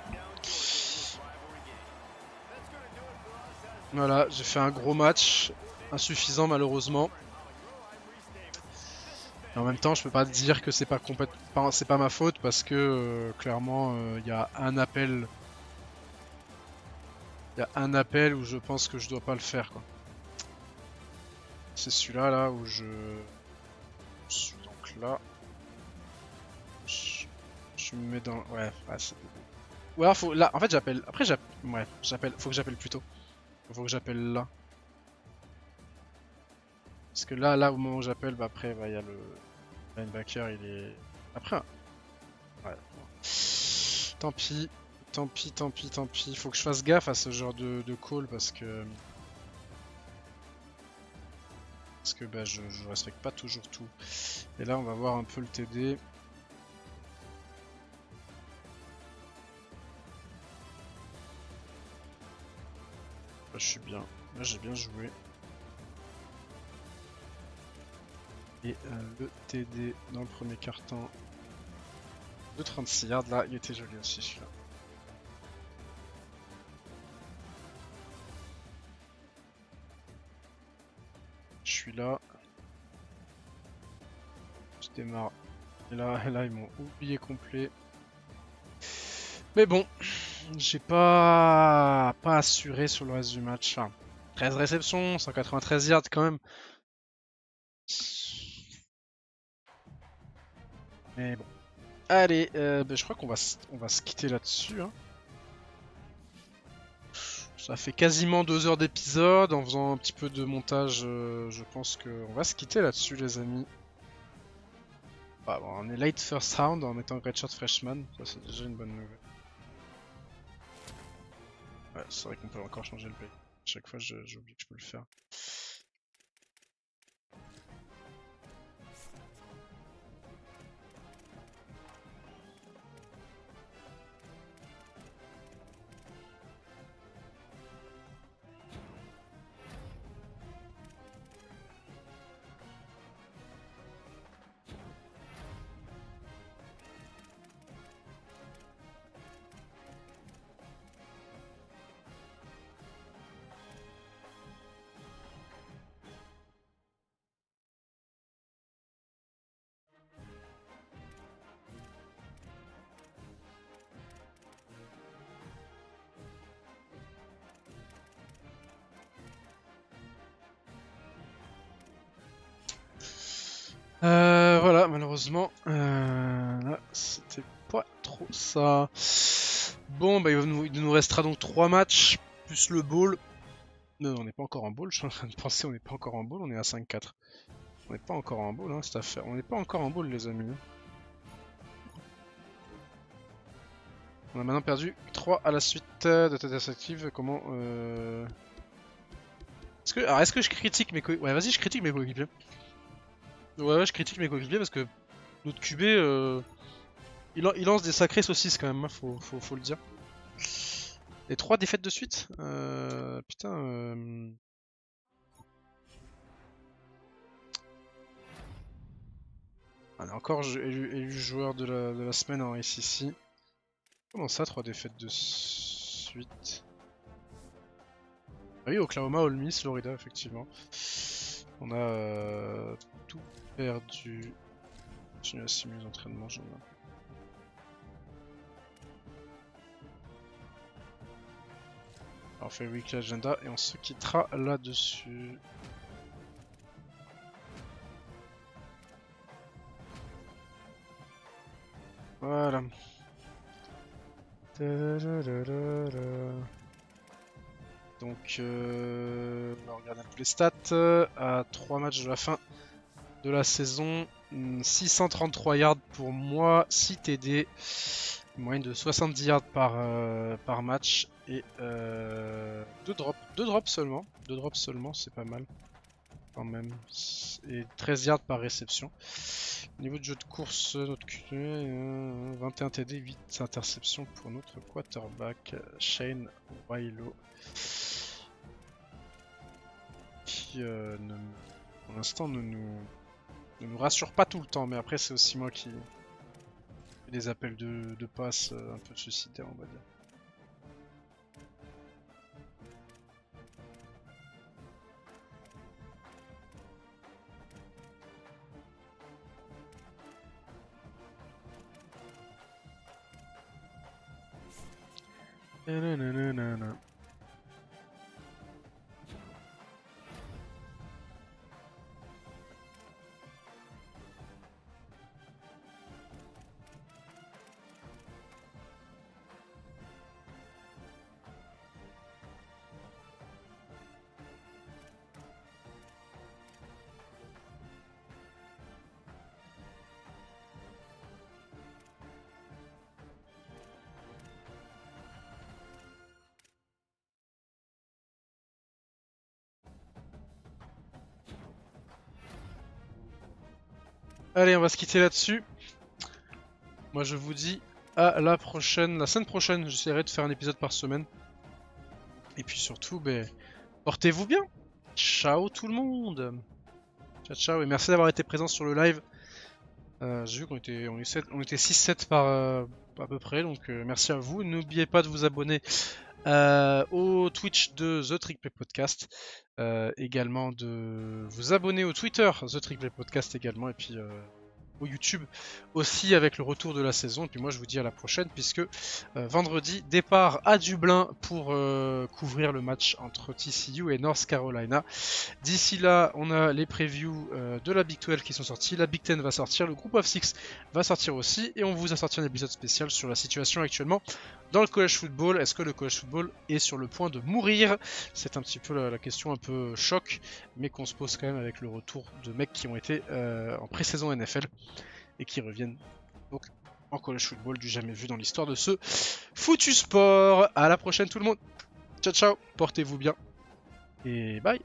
A: Voilà, j'ai fait un gros match. Insuffisant malheureusement. Et en même temps, je peux pas dire que c'est pas c'est pas ma faute parce que clairement il y a un appel. Il y a un appel où je pense que je dois pas le faire quoi. C'est celui-là là où je suis donc là. Je me mets dans. Ouais, c'est. Ou alors faut. Là, en fait j'appelle. Après j'appelle. Ouais, j'appelle. Faut que j'appelle plus tôt. Faut que j'appelle là. Parce que là au moment où j'appelle, bah après bah, y a le linebacker, il est. Après. Ouais. Tant pis. Tant pis, tant pis, tant pis. Faut que je fasse gaffe à ce genre de call parce que. Parce que bah, je respecte pas toujours tout. Et là on va voir un peu le TD. Là je suis bien. Là j'ai bien joué. Et le TD dans le premier quart-temps de 36 yards, là il était joli aussi celui-là. Je suis là. Je démarre. Et là ils m'ont oublié complet. Mais bon, j'ai pas assuré sur le reste du match. Enfin, 13 réceptions, 193 yards quand même. Mais bon. Allez, bah, je crois qu'on va se quitter là-dessus. Hein. Ça fait quasiment 2 heures d'épisode. En faisant un petit peu de montage, je pense qu'on va se quitter là-dessus, les amis. Bah, bon, on est late first round en étant redshirt freshman. Ça, c'est déjà une bonne nouvelle. Ouais, c'est vrai qu'on peut encore changer le play. À chaque fois, j'oublie que je peux le faire. malheureusement, là, c'était pas trop ça. Bon, bah, il nous restera donc 3 matchs, plus le bowl. Non, on n'est pas encore en bowl, je suis en train de penser, on n'est pas encore en bowl, on est à 5-4. On n'est pas encore en bowl, hein, cette affaire. On n'est pas encore en bowl, les amis. On a maintenant perdu 3 à la suite de tête active. Comment Est-ce que je critique mes coéquipiers? Ouais, vas-y, je critique mes coéquipiers. Ouais, je critique mes coéquipiers parce que notre QB, il lance des sacrées saucisses quand même, hein, faut le dire. Et 3 défaites de suite putain. On a encore élu joueur de la semaine en SEC. Comment ça, 3 défaites de suite? Ah oui, Oklahoma, Ole Miss, Florida, effectivement. On a tout perdu. Continue à simuler les entraînements, j'en ai. Alors on fait le weekly agenda et on se quittera là-dessus. Voilà. Donc, on va regarder un peu les stats. À 3 matchs de la fin de la saison, 633 yards pour moi, 6 TD, une moyenne de 70 yards par match et 2 drops. 2 drops seulement. 2 drops seulement, c'est pas mal. Quand même. Et 13 yards par réception. Au niveau de jeu de course, notre QB, 21 TD, 8 interceptions pour notre quarterback, Shane Wailo. Qui, pour l'instant, ne nous rassure pas tout le temps, mais après, c'est aussi moi qui fais des appels de passe un peu suicidaires, on va dire. Nanana. Allez, on va se quitter là-dessus. Moi, je vous dis à la prochaine. La semaine prochaine, j'essaierai de faire un épisode par semaine. Et puis surtout, portez-vous bien. Ciao tout le monde. Ciao, ciao. Et merci d'avoir été présent sur le live. J'ai vu qu'on était 6-7 par à peu près. Donc, merci à vous. N'oubliez pas de vous abonner au Twitch de The Trick Play Podcast. Également de vous abonner au Twitter The Trick Play Podcast également. Et puis au YouTube aussi avec le retour de la saison. Et puis moi je vous dis à la prochaine puisque vendredi départ à Dublin pour couvrir le match entre TCU et North Carolina. D'ici là on a les previews de la Big 12 qui sont sortis, la Big 10 va sortir, le Group of 6 va sortir aussi et on vous a sorti un épisode spécial sur la situation actuellement dans le college football. Est-ce que le college football est sur le point de mourir? C'est un petit peu la question un peu choc mais qu'on se pose quand même avec le retour de mecs qui ont été en pré-saison NFL et qui reviennent donc en college football du jamais vu dans l'histoire de ce foutu sport. À la prochaine tout le monde. Ciao ciao, portez-vous bien et bye.